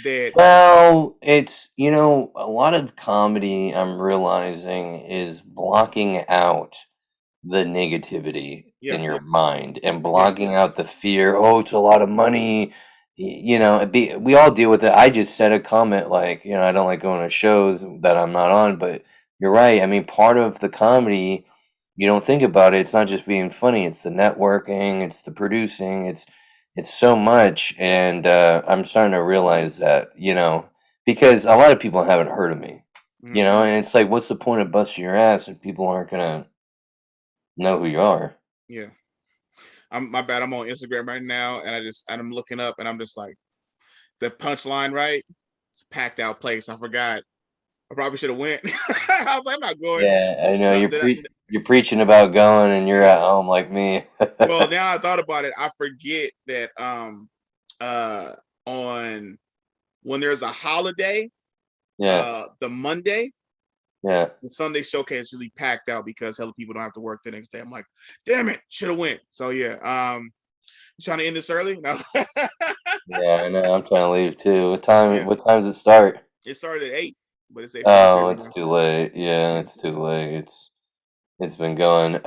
that Well, it's, a lot of comedy I'm realizing is blocking out the negativity yeah, in your mind and yeah, blocking out the fear. Oh, it's a lot of money. We all deal with it. I just said a comment like, I don't like going to shows that I'm not on, but you're right. I mean, part of the comedy, you don't think about it. It's not just being funny. It's the networking. It's the producing. It's so much, and I'm starting to realize that, because a lot of people haven't heard of me, mhm, and it's like, what's the point of busting your ass if people aren't gonna know who you are? yeah. I'm my bad. I'm on Instagram right now and I'm looking up and I'm just like the punchline, right? It's a packed out place. I forgot. I probably should have went. I was like, I'm not going. Yeah, I know Did I, you're preaching about going, and you're yeah. at home like me. Well, now I thought about it. I forget that uh on when there's a holiday, Yeah, the Monday, yeah. the Sunday showcase is usually packed out because hella people don't have to work the next day. I'm like, damn it, should have went. So yeah, you trying to end this early? No. Yeah, I know. I'm trying to leave too. What time? Yeah, What time does it start? it started at 8, but it's 8:53 Oh, right it's now. too late. Yeah, Yeah, it's too late. It's been going.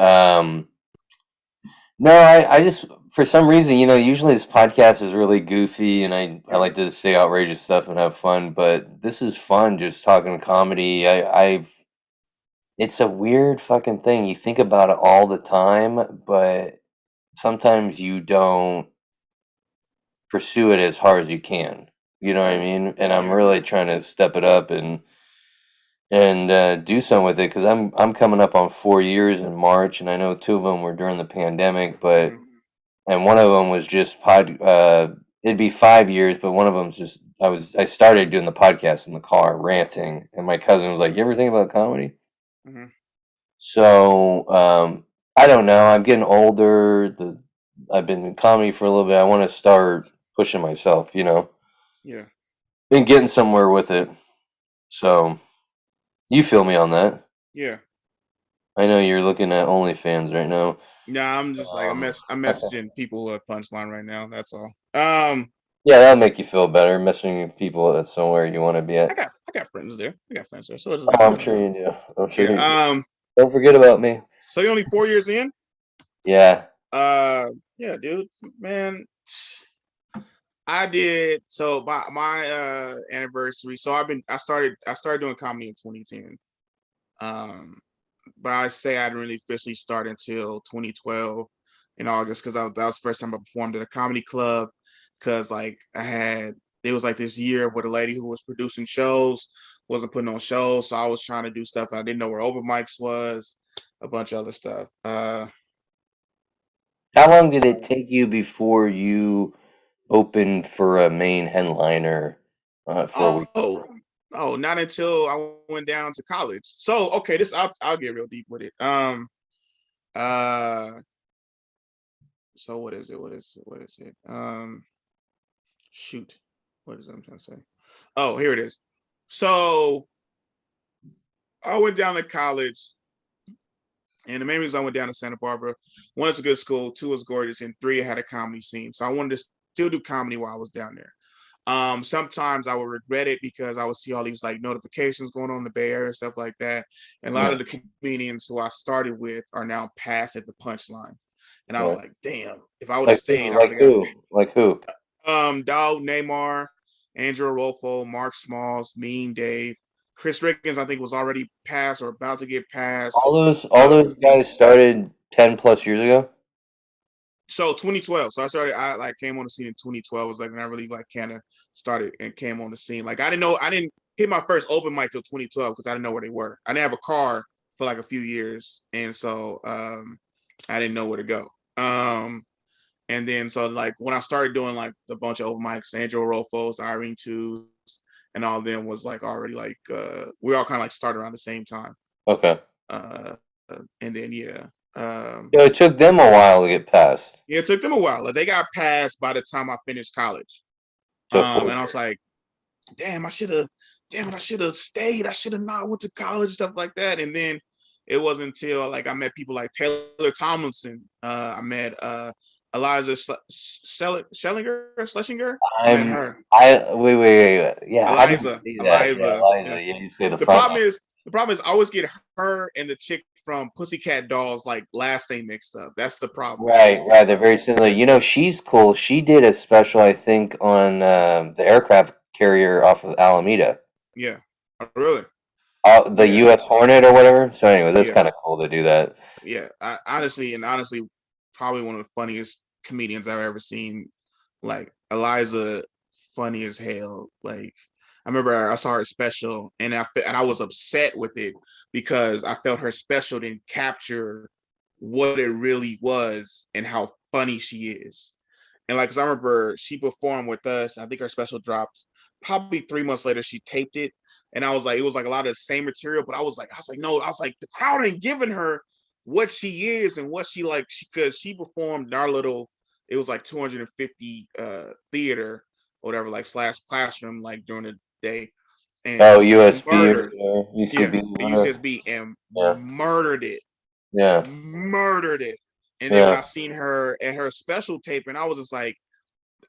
No, I just for some reason, usually this podcast is really goofy, and I yeah, like to say outrageous stuff and have fun. But this is fun, just talking comedy. It's a weird fucking thing. You think about it all the time, but sometimes you don't pursue it as hard as you can. You know what I mean? And I'm yeah. really trying to step it up and do something with it because I'm coming up on 4 years in March, and I know two of them were during the pandemic, but Hmm. and one of them was just it'd be 5 years, but one of them's just I started doing the podcast in the car ranting, and my cousin was like, "You ever think about comedy?" Hmm. So I don't know. I'm getting older. I've been in comedy for a little bit. I want to start pushing myself. Yeah, Been getting somewhere with it. So you feel me on that? yeah. I know you're looking at OnlyFans right now. Nah, I'm just like Um, I'm messaging people at Punchline right now. That's all. yeah, that'll make you feel better. Messaging people that's somewhere you want to be I at. got I got friends there. I got friends there. So it's like, Oh, I'm sure you do. I'm sure yeah. you do. Don't forget about me. So you're only 4 years in? Yeah. Yeah, dude, man. I did so my anniversary. So I started doing comedy in 2010. Um, but I say I didn't really officially start until 2012 in August because that was the first time I performed at a comedy club. Because like it was like this year where the lady who was producing shows wasn't putting on shows, so I was trying to do stuff. I didn't know where open mics was, a bunch of other stuff. How long did it take you before you opened for a main headliner for a week? Oh, oh, not until I went down to college. So okay, this I'll get real deep with it. Uh so what is it? What is it? Shoot. What is it I'm trying to say? Oh, here it is. So I went down to college, and the main reason I went down to Santa Barbara, one, it's a good school, two, it's gorgeous, and three, it had a comedy scene. So I wanted to still do comedy while I was down there. Sometimes I would regret it because I would see all these like notifications going on in the Bay Area and stuff like that. And a lot Yeah. of the comedians who I started with are now past at the punchline. And I was Right. like, damn, if I would have Like stayed, who? I would Like have got who? Like who? Dog Neymar, Andrew Rolfo, Mark Smalls, Mean Dave, Chris Rickens, I think was already passed or about to get passed. All those guys started 10 plus years ago. So 2012. So I like came on the scene in 2012. It was like when I really like kind of started and came on the scene. Like I didn't hit my first open mic till 2012 because I didn't know where they were. I didn't have a car for like a few years, and so I didn't know where to go. And then so like when I started doing like a bunch of open mics, Andrew Rolfos, Irene Twos, and all of them was like already like we all kind of like started around the same time. Okay. Uh, and then yeah. So it took them a while to get past. Yeah, it took them a while. Like, they got passed by the time I finished college. So And I was 4 years. like, damn, I should have stayed. I should have not went to college, stuff like that. And then it wasn't until like I met people like Taylor Tomlinson. I met Eliza Schlesinger. I met I'm. her. I wait. Yeah. How do you say that? Yeah, Eliza. Yeah. Eliza. Yeah, you say the The front problem one. is the problem is I always get her and the chick from Pussycat Dolls like last name mixed up. That's the problem. I Right. always Right. mess They're up. very similar. Yeah. She's cool. She did a special, I think, on the aircraft carrier off of Alameda. Yeah. Oh, really? The Yeah. U.S. Hornet or whatever. So anyway, that's Yeah. kind of cool to do that. Yeah, honestly, probably one of the funniest comedians I've ever seen. Like Eliza, funny as hell. Like I remember I saw her special, and I was upset with it because I felt her special didn't capture what it really was and how funny she is. And like, 'cause I remember she performed with us. I think her special dropped probably 3 months later. She taped it, and I was like, it was like a lot of the same material, but no, I was like, the crowd ain't giving her what she is and what she like, because she performed in our little, it was like 250 theater or whatever, like slash classroom, like during the day, Oh, and USB or murdered, yeah, UCB. the UCSB, and Yeah. murdered it, Yeah. murdered it. And then when Yeah. I seen her at her special taping, I was just like,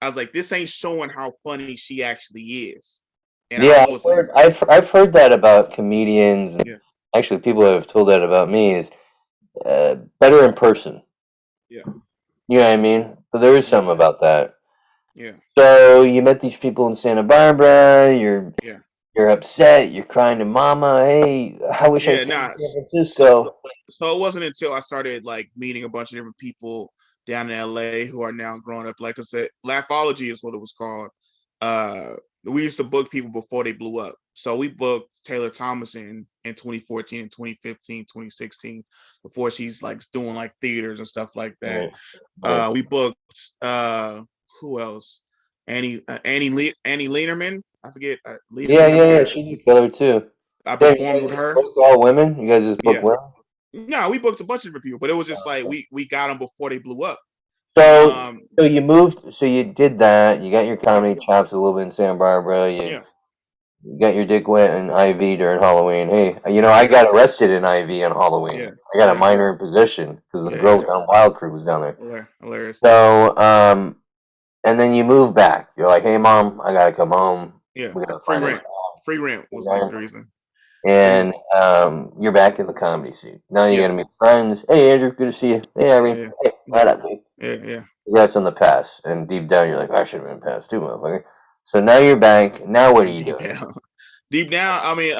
I was like, this ain't showing how funny she actually is. And I Yeah, was like, I've heard that about comedians. yeah, Actually, people have told that about me is better in person. yeah, You know what I mean? So there is yeah, something about that. yeah, So you met these people in Santa Barbara. yeah, You're upset. You're crying to Mama. Hey, I wish I yeah. stayed in Nah. San So, Francisco. so it wasn't until I started like meeting a bunch of different people down in LA who are now growing up. Like I said, Laughology is what it was called. Uh, we used to book people before they blew up. So we booked Taylor Thomas in 2014, 2015, 2016, before she's like doing like theaters and stuff like that. Right, right. We booked who else? Annie Lederman. I forget Yeah, Lederman. I yeah, forget yeah. her. She's a killer too. I Damn, you performed guys with just her. booked all women. You guys just book Yeah. women. No, we booked a bunch of different people, but it was just like we got them before they blew up. So, Um, so you moved. So you did that. You got your yeah, comedy chops a little bit in Santa Barbara. yeah, You got your dick wet in IV during Halloween. Hey, I yeah, got arrested in IV on yeah, Halloween. I got a yeah, minor in possession because the yeah, Girls yeah. Gone Wild crew was down there. Hilarious. So, and then you move back. You're like, hey, Mom, I gotta come home. Yeah, We gotta free find a rent. job. Free rent was like And the reason. Yeah, and you're back in the comedy scene. Now you yeah, gotta meet friends. Hey, Andrew, good to see you. Hey, Irene. yeah, Hey, yeah, what up, dude? yeah, yeah. Congrats on the pass. And deep down, you're like, I should have been passed too, motherfucker. So now you're back. Now what are you Deep doing? down, deep down. I mean,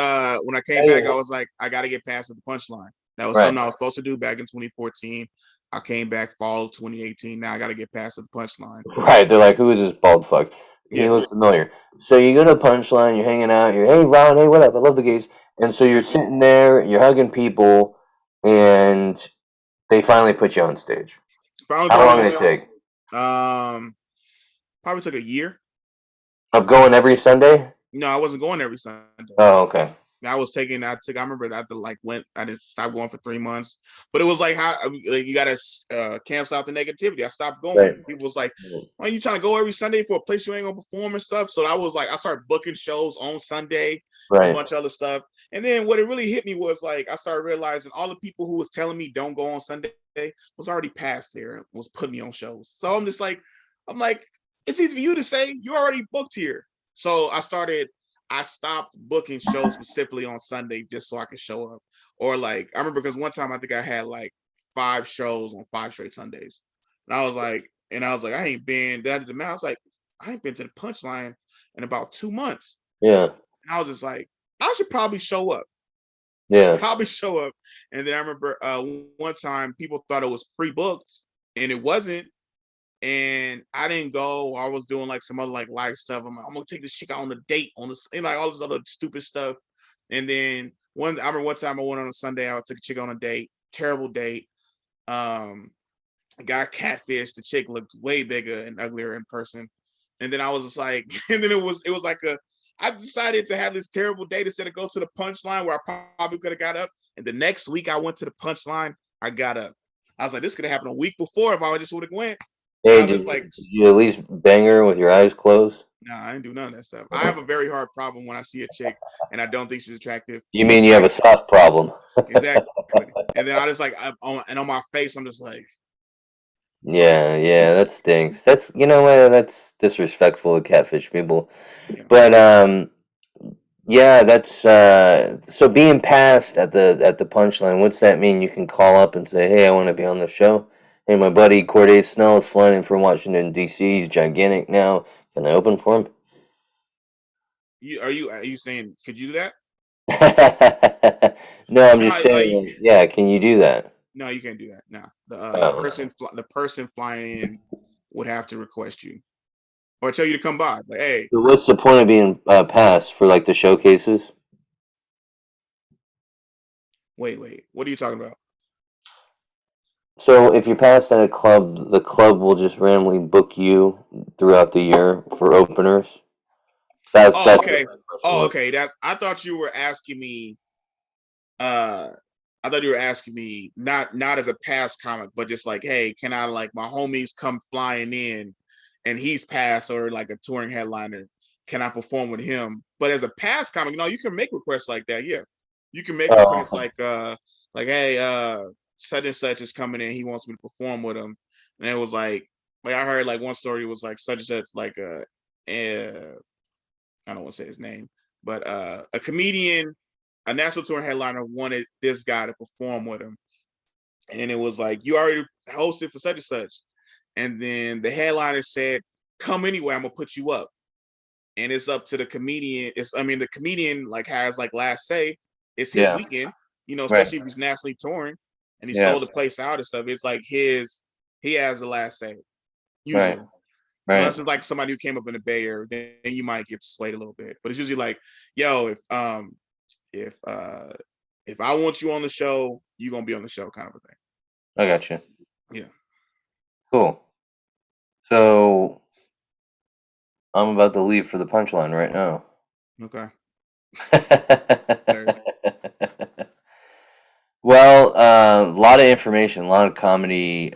when I Now came back, I you're was like, I got to get past the punchline. That was right. something I was supposed to do back in 2014. I came back fall of 2018. Now I got to get past the punchline. Right. They're like, who is this bald fuck? He Yeah, looks familiar. So you go to Punchline, you're hanging out, you're, hey, Ron, hey, what up? I love the gays. And so you're yeah. sitting there, you're hugging people, and they finally put you on stage. Finally How put me long on. did it take? Probably took a year. Of going every Sunday? No, I wasn't going every Sunday. Oh, okay. I remember that I didn't stop going for 3 months, but it was like how like you gotta cancel out the negativity. I stopped Right. going. People was like, why are you trying to go every Sunday for a place you ain't gonna perform and stuff? So I was like, I started booking shows on Sunday and a Right. bunch of other stuff. And then what it really hit me was like I started realizing all the people who was telling me don't go on Sunday was already past there, was putting me on shows. So I'm like, it's easy for you to say, you're already booked here. So I stopped booking shows specifically on Sunday just so I could show up. Or like I remember because one time I think I had like 5 shows on 5 straight Sundays. And I was like, I ain't been. Then I did the math. I was like, I ain't been to the punchline in about 2 months. Yeah. And I was just like, I should probably show up. I should Yeah. probably show up. And then I remember one time people thought it was pre-booked and it wasn't. And I didn't go. I was doing like some other like live stuff. I'm like, I'm gonna take this chick out on a date on this, and like all this other stupid stuff. And then I remember one time I went on a Sunday. I took a chick on a date. Terrible date. Um, I got catfish. The chick looked way bigger and uglier in person. And then I was just like, and then it was like I decided to have this terrible date instead of go to the punchline where I probably could have got up. And the next week I went to the punchline. I got up. I was like, this could have happened a week before if I just would have went. And Hey, I was just like, did you at least bang her with your eyes closed? no, I didn't do none of that stuff. I have a very hard problem when I see a chick and I don't think she's attractive. You mean you have I a soft problem? exactly, and then I just like on my face, I'm just like, Yeah, yeah, that stinks. That's what, that's disrespectful to catfish people. yeah, But yeah, that's so being passed at the punchline, what's that mean? You can call up and say, "Hey, I want to be on the show. Hey, my buddy Corday Snell is flying in from Washington D.C. He's gigantic now. Can I open for him?" are you saying could you do that? No, I'm No, just saying, yeah, can you do that? no, you can't do that. No, Oh. the person flying in would have to request you or tell you to come by. Like, hey, So what's the point of being passed for like the showcases? wait, what are you talking about? So if you're passed at a club, the club will just randomly book you throughout the year for openers. Oh, That's what okay. my question Oh, was. okay. That's I thought you were asking me uh I thought you were asking me not as a past comic, but just like, hey, can I like my homies come flying in and he's past or like a touring headliner? Can I perform with him? But as a past comic, no, you can make requests like that. Yeah. You can make Oh, requests like hey, such and such is coming in, he wants me to perform with him. And it was like Like I heard like one story was like such and such like I don't want to say his name, but a comedian, a national tour headliner wanted this guy to perform with him, and it was like you already hosted for such and such, and then the headliner said, "Come anyway, I'm gonna put you up." And it's up to the comedian. The comedian like has like last say. It's his Yeah. weekend, Right. especially if he's nationally touring and he Yeah. sold the place out and stuff. It's like he has the last say Right. usually, Right. unless it's like somebody who came up in the Bay Area, then you might get swayed a little bit. But it's usually like, yo, if if I want you on the show, you gonna be on the show, kind of a thing. I got you. Yeah. Cool. So I'm about to leave for the punchline right now. Okay. Well, a lot of information, a lot of comedy.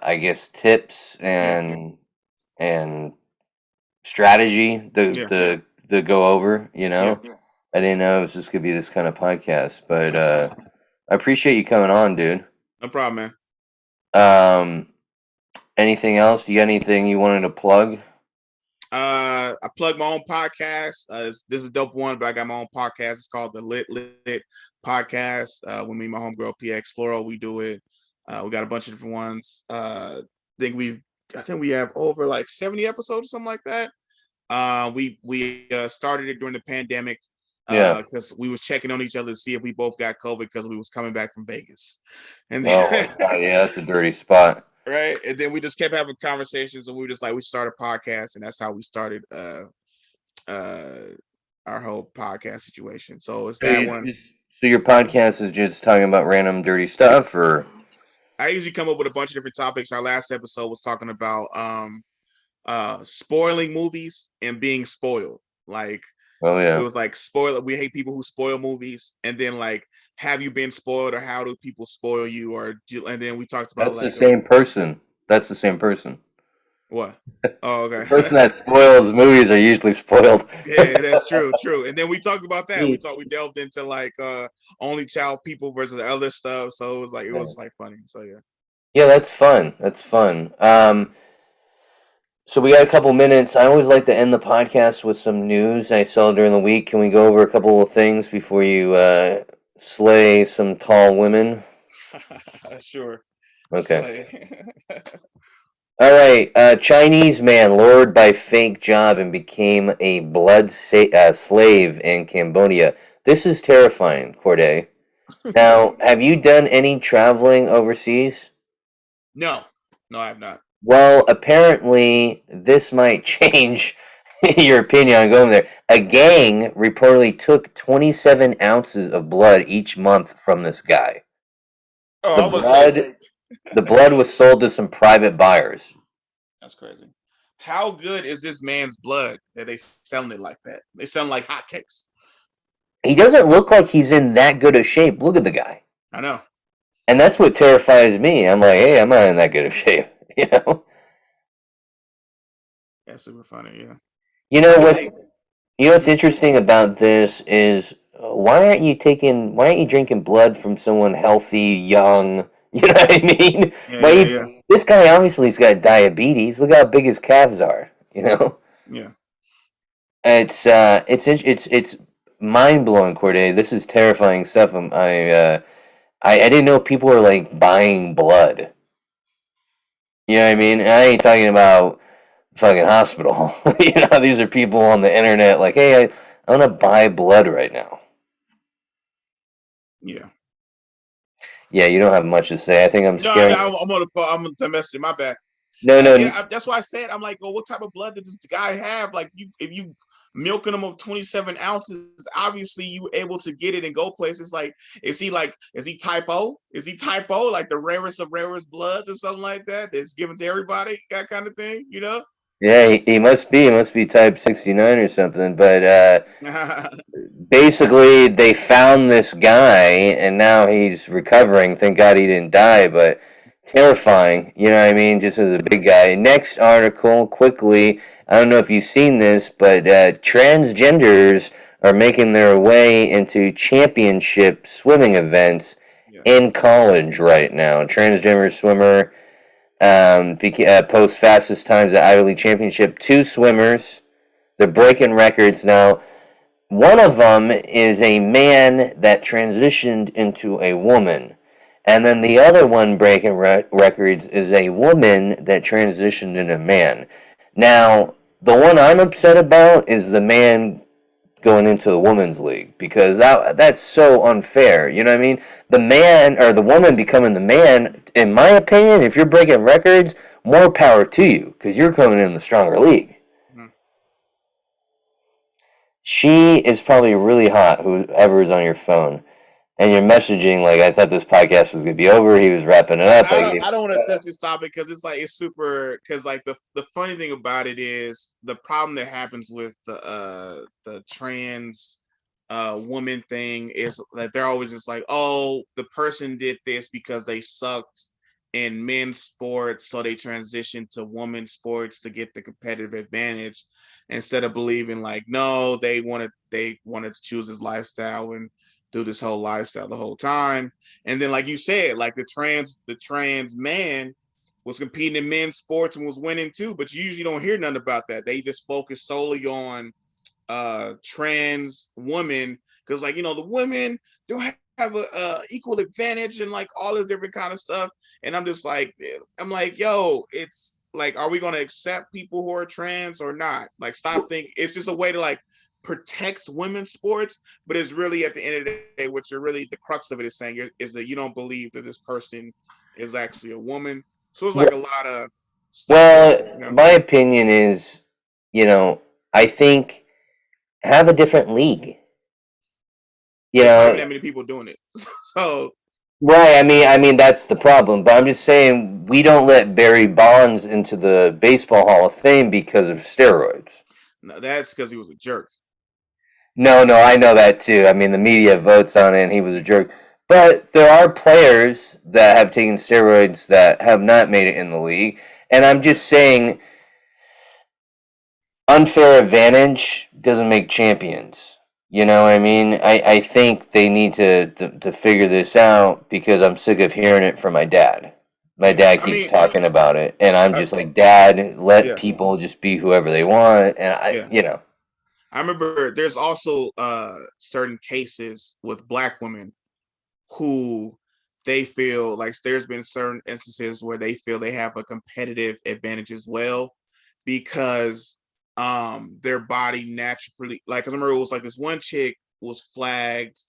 I guess tips Yeah. and strategy Yeah. to go over. Yeah. I didn't know it was just gonna be this kind of podcast, but I appreciate you coming on, dude. No problem, man. Anything else? You got anything you wanted to plug? I plug my own podcast. This is a dope one, but I got my own podcast. It's called the Lit Podcast. With me, and my homegirl PX Floral, we do it. We got a bunch of different ones. I think we have over like 70 episodes or something like that. We started it during the pandemic Yeah. because we was checking on each other to see if we both got COVID because we was coming back from Vegas, and Oh my God, yeah, that's a dirty spot. right, and then we just kept having conversations, and we were just like, we started a podcast, and that's how we started our whole podcast situation. So it's So, that one. so your podcast is just talking about random dirty stuff, or? I usually come up with a bunch of different topics. Our last episode was talking about spoiling movies and being spoiled. Like, Oh it yeah. was like spoil. We hate people who spoil movies, and then like, have you been spoiled, or how do people spoil you, and then we talked about That's the like same person. That's the same person. what? Oh, The okay. person that spoils movies are usually spoiled. Yeah, that's true. And then we talked about that. Yeah. We delved into like only child people versus other stuff. So it was like funny. So yeah. Yeah, that's fun. That's fun. So we got a couple minutes. I always like to end the podcast with some news I saw during the week. Can we go over a couple of things before you slay some tall women? Sure. Okay. All right. Chinese man lured by fake job and became a slave in Cambodia. This is terrifying, Corday. Now, have you done any traveling overseas? No, I have not. Well, apparently, this might change your opinion on going there. A gang reportedly took 27 ounces of blood each month from this guy. Oh, The I was saying, blood, the blood was sold to some private buyers. that's crazy. How good is this man's blood that they selling it like that? They sound like hotcakes. He doesn't look like he's in that good of shape. Look at the guy. I know. And that's what terrifies me. I'm like, hey, I'm not in that good of shape. That's super funny. Yeah. You know what's interesting about this is why aren't you drinking blood from someone healthy, young? You know what I mean? Yeah. This guy obviously's got diabetes. Look how big his calves are. Yeah. It's mind blowing, Corday. This is terrifying stuff. I didn't know people were like buying blood. You know what I mean? And I ain't talking about fucking hospital. These are people on the internet like, hey, I want to buy blood right now. Yeah. Yeah, you don't have much to say. I think I'm scared. No, I'm on the phone. I'm to message. My bad. No. That's why I said, I'm like, well, what type of blood does this guy have? Like, if you milking him of 27 ounces, obviously you able to get it and go places. Like, is he type O? Is he type O, like the rarest of rarest bloods or something like that? That's given to everybody, that kind of thing, Yeah, he must be. He must be type 69 or something. But basically, they found this guy, and now he's recovering. Thank God he didn't die, but terrifying. You know what I mean? Just as a big guy. Next article, quickly. I don't know if you've seen this, but transgenders are making their way into championship swimming events in college right now. Transgender swimmer posts fastest times at Ivy League Championship. Two swimmers. They're breaking records now. One of them is a man that transitioned into a woman. And then the other one breaking records is a woman that transitioned into a man. Now, the one I'm upset about is the man going into the women's league because that's so unfair. You know what I mean? The man or the woman becoming the man, in my opinion, if you're breaking records, more power to you because you're coming in the stronger league. Mhm. She is probably really hot, whoever is on your phone. And you're messaging like I thought this podcast was gonna be over. He was wrapping it up. I don't want to touch this topic because it's like it's super. Because like the funny thing about it is the problem that happens with the trans woman thing is that they're always just like, oh, the person did this because they sucked in men's sports, so they transitioned to women's sports to get the competitive advantage, instead of believing like, no, they wanted to choose this lifestyle and do this whole lifestyle the whole time. And then, like you said, like the trans man was competing in men's sports and was winning too, but you usually don't hear nothing about that. They just focus solely on trans women because, like, the women don't have a equal advantage and like all this different kind of stuff. And I'm like, yo, it's like, are we going to accept people who are trans or not? Like, stop thinking it's just a way to like protects women's sports, but it's really at the end of the day, what you're really the crux of it is saying is that you don't believe that this person is actually a woman. So it's like a lot of stuff Well, that. my opinion is, you know, I think have a different league. You It's not even know, that many people doing it. So right? I mean that's the problem. But I'm just saying we don't let Barry Bonds into the Baseball Hall of Fame because of steroids. no, that's because he was a jerk. No, no, I know that too. I mean, the media votes on it, and he was a jerk. But there are players that have taken steroids that have not made it in the league, and I'm just saying unfair advantage doesn't make champions. You know what I mean? I think they need to figure this out because I'm sick of hearing it from my dad. My Yeah, dad I keeps mean, talking about it, and I'm I, just like, Dad, let yeah, people just be whoever they want. And yeah. I remember there's also certain cases with Black women who they feel like there's been certain instances where they feel they have a competitive advantage as well because their body naturally, like, 'cause I remember it was like this one chick was flagged.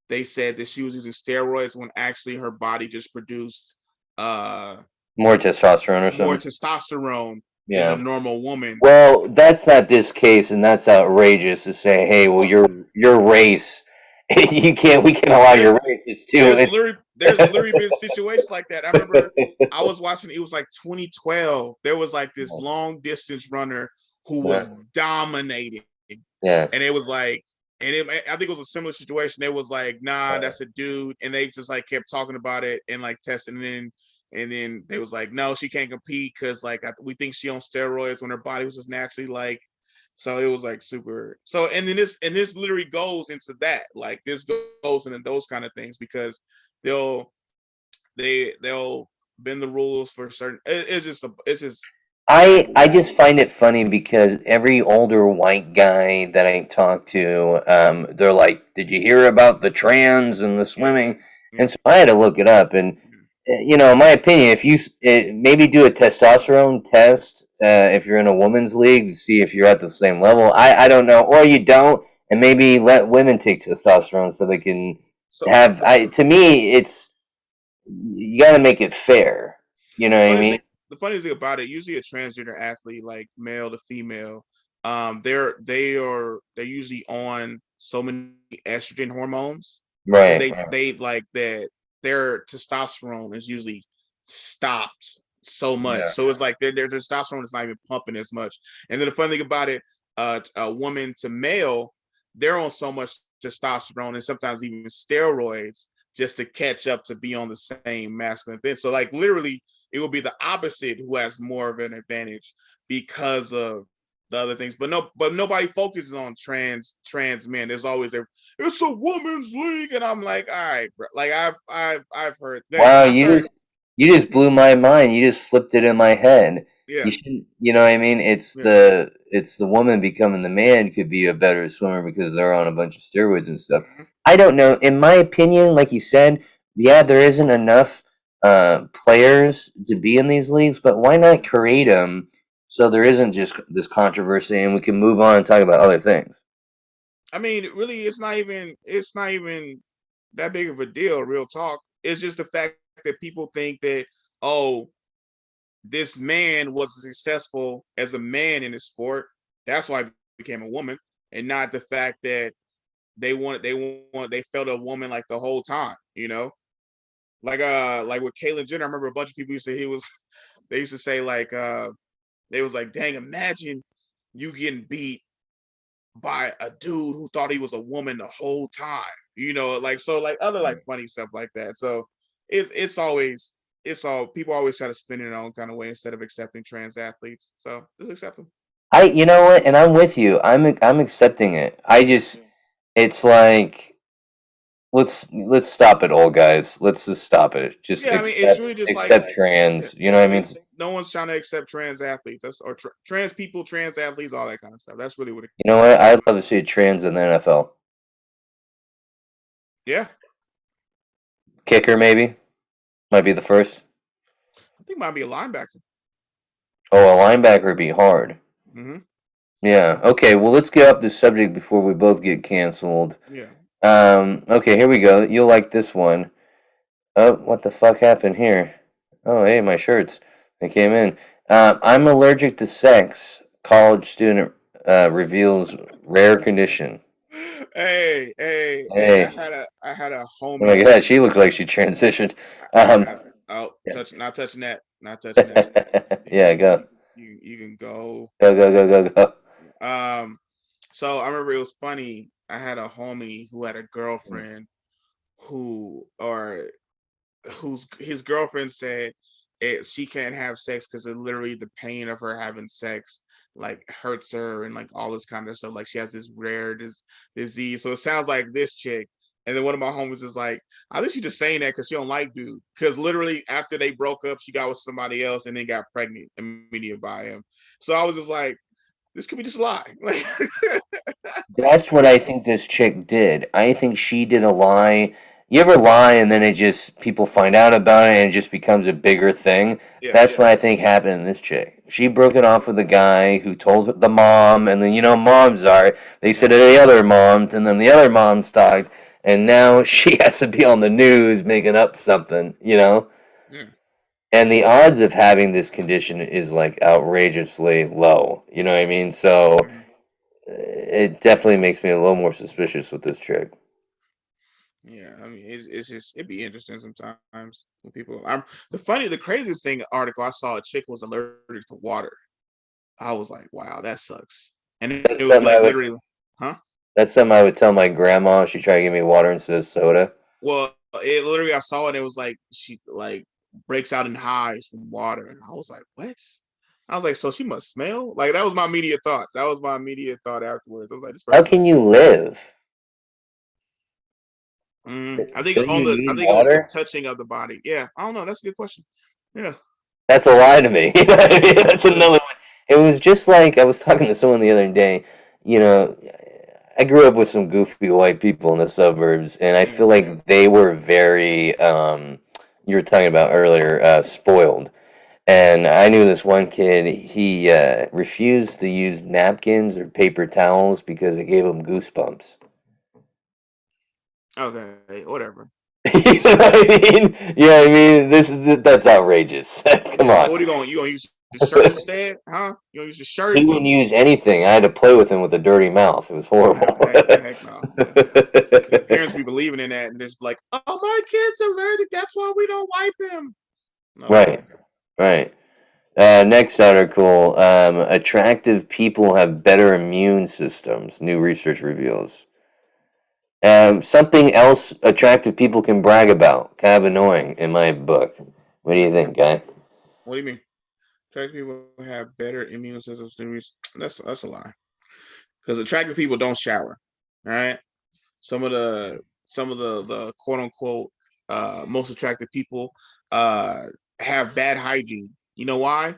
They said that she was using steroids when actually her body just produced uh more testosterone or more something. testosterone than a Yeah. normal woman. Well, that's not this case, and that's outrageous to say. Hey, well, Well, your race, you can't. We can't allow there's your race. It's too. there's literally been situations like that. I remember I was watching, it was like 2012. There was like this long distance runner who was dominating, Yeah. and it was like, I think it was a similar situation. It was like, nah, that's a dude, and they just like kept talking about it and like testing it in. And then they was like, no, she can't compete because like we think she on steroids when her body was just naturally like. So it was like super. So and then this literally goes into that. Like this goes into those kind of things because they'll they'll bend the rules for certain. It's just mind I blowing. just find it funny because every older white guy that I talk to, they're like, "Did you hear about the trans and the Yeah, swimming?" yeah, And so I had to look it up. And yeah. in my opinion, if you maybe do a testosterone test if you're in a women's league to see if you're at the same level. I don't know, or you don't, and maybe let women take testosterone so they can So have. To me, it's you got to make it fair. You know the what I funny mean? thing, the funny thing about it, usually a transgender athlete, like male to female, they're usually on so many estrogen hormones that Right. they like that their testosterone is usually stopped so much. Yeah. So it's like their testosterone is not even pumping as much. And then the funny thing about it, a woman to male, they're on so much testosterone and sometimes even steroids just to catch up to be on the same masculine thing. So like literally it will be the opposite who has more of an advantage because of the other things, but nobody focuses on trans men. There's always it's a woman's league, and I'm like, all right, bro. Like I've heard that. Wow, I started, you just blew my mind. You just flipped it in my head. You yeah, shouldn't, you know what I mean? yeah, It's the woman becoming the man could be a better swimmer because they're on a bunch of steroids and stuff. mhm. I don't know. In my opinion, like you said, yeah, there isn't enough players to be in these leagues, but why not create them so there isn't just this controversy and we can move on and talk about other things? I mean, really, it's not even that big of a deal. Real talk. It's just the fact that people think that, oh, this man was successful as a man in the sport. That's why he became a woman, and not the fact that they felt a woman like the whole time. Like with Caitlyn Jenner, I remember a bunch of people used to he was they used to say like they was like, dang, imagine you getting beat by a dude who thought he was a woman the whole time. Like so like other like funny stuff like that. So it's all people always try to spin it in their own kind of way instead of accepting trans athletes. So just accept them. You know what, and I'm with you. I'm accepting it. I just it's like let's stop it all, guys. Let's just stop it. Just Yeah, I mean it's really just like accept trans. You know what I mean? it's no one's trying to accept trans athletes. That's or trans people, trans athletes, all that kind of stuff. That's really what it You know what? I'd love to see a trans in the NFL. yeah. Kicker maybe might be the first. I think might be a linebacker. Oh, a linebacker would be hard. Hmm. Yeah. Okay. Well, let's get off this subject before we both get canceled. Yeah. Okay. Here we go. You'll like this one. Oh, what the fuck happened here? Oh, hey, my shirts. They came in. I'm allergic to sex. College student reveals rare condition. Hey! Hey, I had a oh my homie. god, she looks like she transitioned. I Um, had oh yeah, touch not touching that, not touching that. yeah, go, You can go. go, go, go, go, go. Um, so I remember it was funny. I had a homie who had a girlfriend who or whose his girlfriend said she can't have sex because it literally the pain of her having sex like hurts her and like all this kind of stuff. Like she has this rare disease. So it sounds like this chick. And then one of my homies is like, I think she's just saying that because she don't like dude. Because literally after they broke up, she got with somebody else and then got pregnant immediately by him. So I was just like, this could be just a lie. Like, That's what I think this chick did. I think she did a lie. You ever lie and then it just people find out about it and it just becomes a bigger thing? yeah, That's what I think happened in this chick. She broke it off with a guy who told the mom, and then you know moms are. They said to the other moms, and then the other moms talked, and now she has to be on the news making up something, you know? yeah. And the odds of having this condition is like outrageously low. You know what I mean? So Mhm. it definitely makes me a little more suspicious with this chick. Yeah, I mean, it's just it'd be interesting sometimes when people. The craziest thing article I saw, a chick was allergic to water. I was like, wow, that sucks. And it That's was something I like would. literally, huh? That's something I would tell my grandma if she tried to give me water instead of soda. Well, it literally I saw it. It was like she like breaks out in hives from water, and I was like, what? I was like, so she must smell. Like that was my immediate thought. That was my immediate thought afterwards. I was like, this How person can must you smell. live? I think Don't you I need think it was the water? touching of the body. Yeah, I don't know. That's a good question. Yeah. That's a lie to me. You know what I mean? That's another one. It was just like I was talking to someone the other day. You know, I grew up with some goofy white people in the suburbs, and I Yeah. feel like they were very, you were talking about earlier, spoiled. And I knew this one kid, he refused to use napkins or paper towels because it gave him goosebumps. Okay. Whatever. You know what I mean? Yeah, I mean, that's outrageous. Come Yeah. on. So what are you going? You gonna use the shirt instead? Huh? You gonna use the shirt? He wouldn't use anything. I had to play with him with a dirty mouth. It was Oh, horrible. heck no. Yeah. Yeah, parents be believing in that and just like, oh, my kid's allergic. That's why we don't wipe him. Right, No. right. Next article. Attractive people have better immune systems. New research reveals. Something else attractive people can brag about. Kind of annoying in my book. What do you think, guy? What do you mean? Attractive people have better immune systems than that's a lie. Because attractive people don't shower. All right. Some of the quote unquote most attractive people uh have bad hygiene. You know why?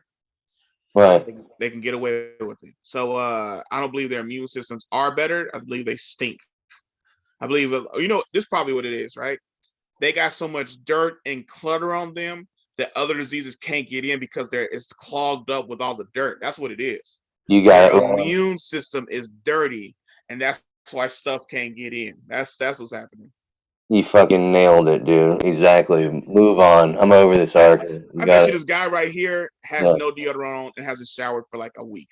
Because Right. they can get away with it. So I don't believe their immune systems are better. I believe they stink. I believe this is probably what it is, right? They got so much dirt and clutter on them that other diseases can't get in because it's clogged up with all the dirt. That's what it is. You Their got it wrong. immune system is dirty, and that's why stuff can't get in. That's what's happening. You fucking nailed it, dude. Exactly. Yeah. Move on. I'm over this I, article. You I bet got you it. this guy right here has Yeah. no deodorant on and hasn't showered for like a week.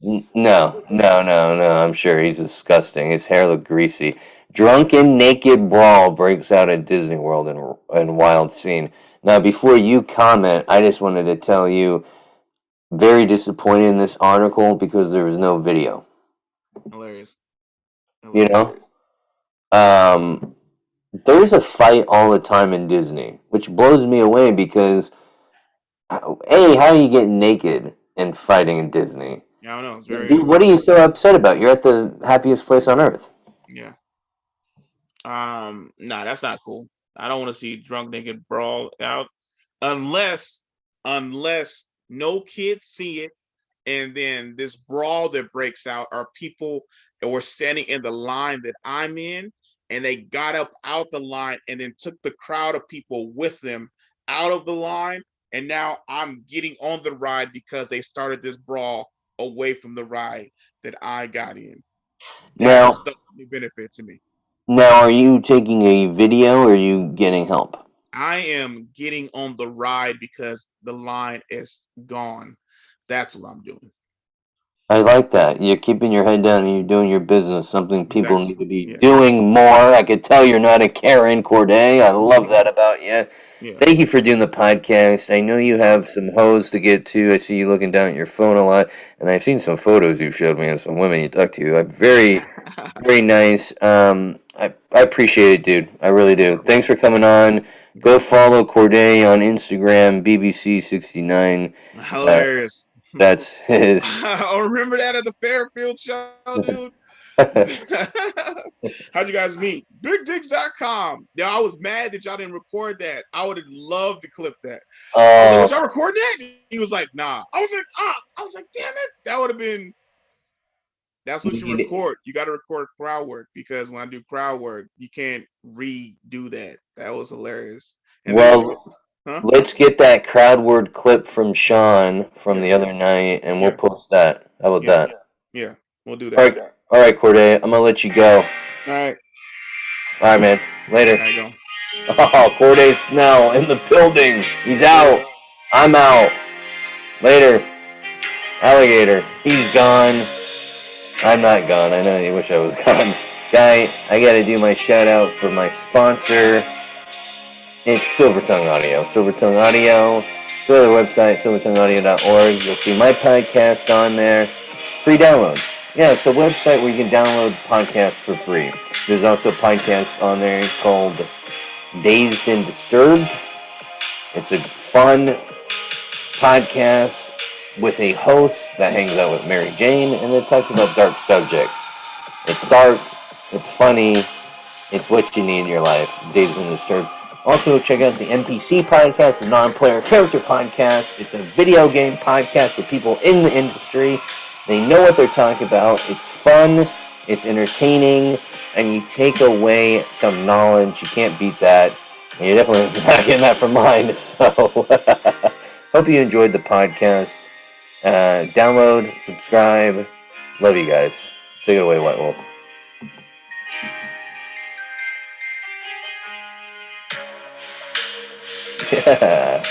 No, no, no, no. I'm sure he's disgusting. His hair looked greasy. Drunken naked brawl breaks out at Disney World in wild scene. Now, before you comment, I just wanted to tell you, very disappointed in this article because there was no video. Hilarious. You Hilarious. know, um, there's a fight all the time in Disney, which blows me away because, A, how are you getting naked and fighting in Disney? Yeah, I don't know. It's Dude, what are very you so upset about? You're at the happiest place on earth. yeah. Nah, that's not cool. I don't want to see drunk naked brawl out unless no kids see it, and then this brawl that breaks out are people that were standing in the line that I'm in, and they got up out the line and then took the crowd of people with them out of the line, and now I'm getting on the ride because they started this brawl away from the ride that I got in. That's Now, the only benefit to me. now, are you taking a video or are you getting help? I am getting on the ride because the line is gone. That's what I'm doing. I like that. You're keeping your head down and you're doing your business, something people Exactly. need to be Yeah. doing more. I could tell you're not a Karen Corday. I love that about you. Yeah. Thank you for doing the podcast. I know you Oh, have some hoes to get to. I see you looking down at your phone a lot, and I've seen some photos you showed me of some women you talked to. I'm very, very nice. I appreciate it, dude. I really do. oh, Thanks for coming on. Go okay. follow Corday on Instagram, BBC69. Uh, Hilarious. that's his. I remember that at the Fairfield show, dude. How'd you guys meet? BigDicks.com. Yeah, I was mad that y'all didn't record that. I would have loved to clip that. I was like, was y'all Oh, recording that? He was like, nah. I was like, ah. I was like, damn it. That would have been, that's what you record. You got to record crowd work because when I do crowd work, you can't redo that. That was hilarious. And then what you, well, huh? let's get that crowd word clip from Sean from Yeah. the other night, and we'll Yeah. post that. How about Yeah. that? Yeah. We'll do All that. right, all right, Corday. I'm gonna let you go. All All right. right, man. Later. All right, go. Oh, Corday Snell in the building. He's Later. out. I'm out. Later, alligator. He's gone. I'm not gone. I know you wish I was gone. Guy, I gotta do my shout out for my sponsor. It's Silvertongue Audio. Silvertongue Audio. Go to their website, silvertongueaudio.org. You'll see my podcast on there. Free downloads. Yeah, it's a website where you can download podcasts for free. There's also a podcast on there called Dazed and Disturbed. It's a fun podcast with a host that hangs out with Mary Jane and it talks about dark subjects. It's dark, it's funny, it's what you need in your life. Dazed and Disturbed. Also, check out the NPC podcast, the non-player character podcast. It's a video game podcast with people in the industry. They know what they're talking about. It's fun, it's entertaining, and you take away some knowledge. You can't beat that. And you're definitely not getting that from mine. So, hope you enjoyed the podcast. Download, subscribe. Love you guys. Take it away, White Wolf. Yeah.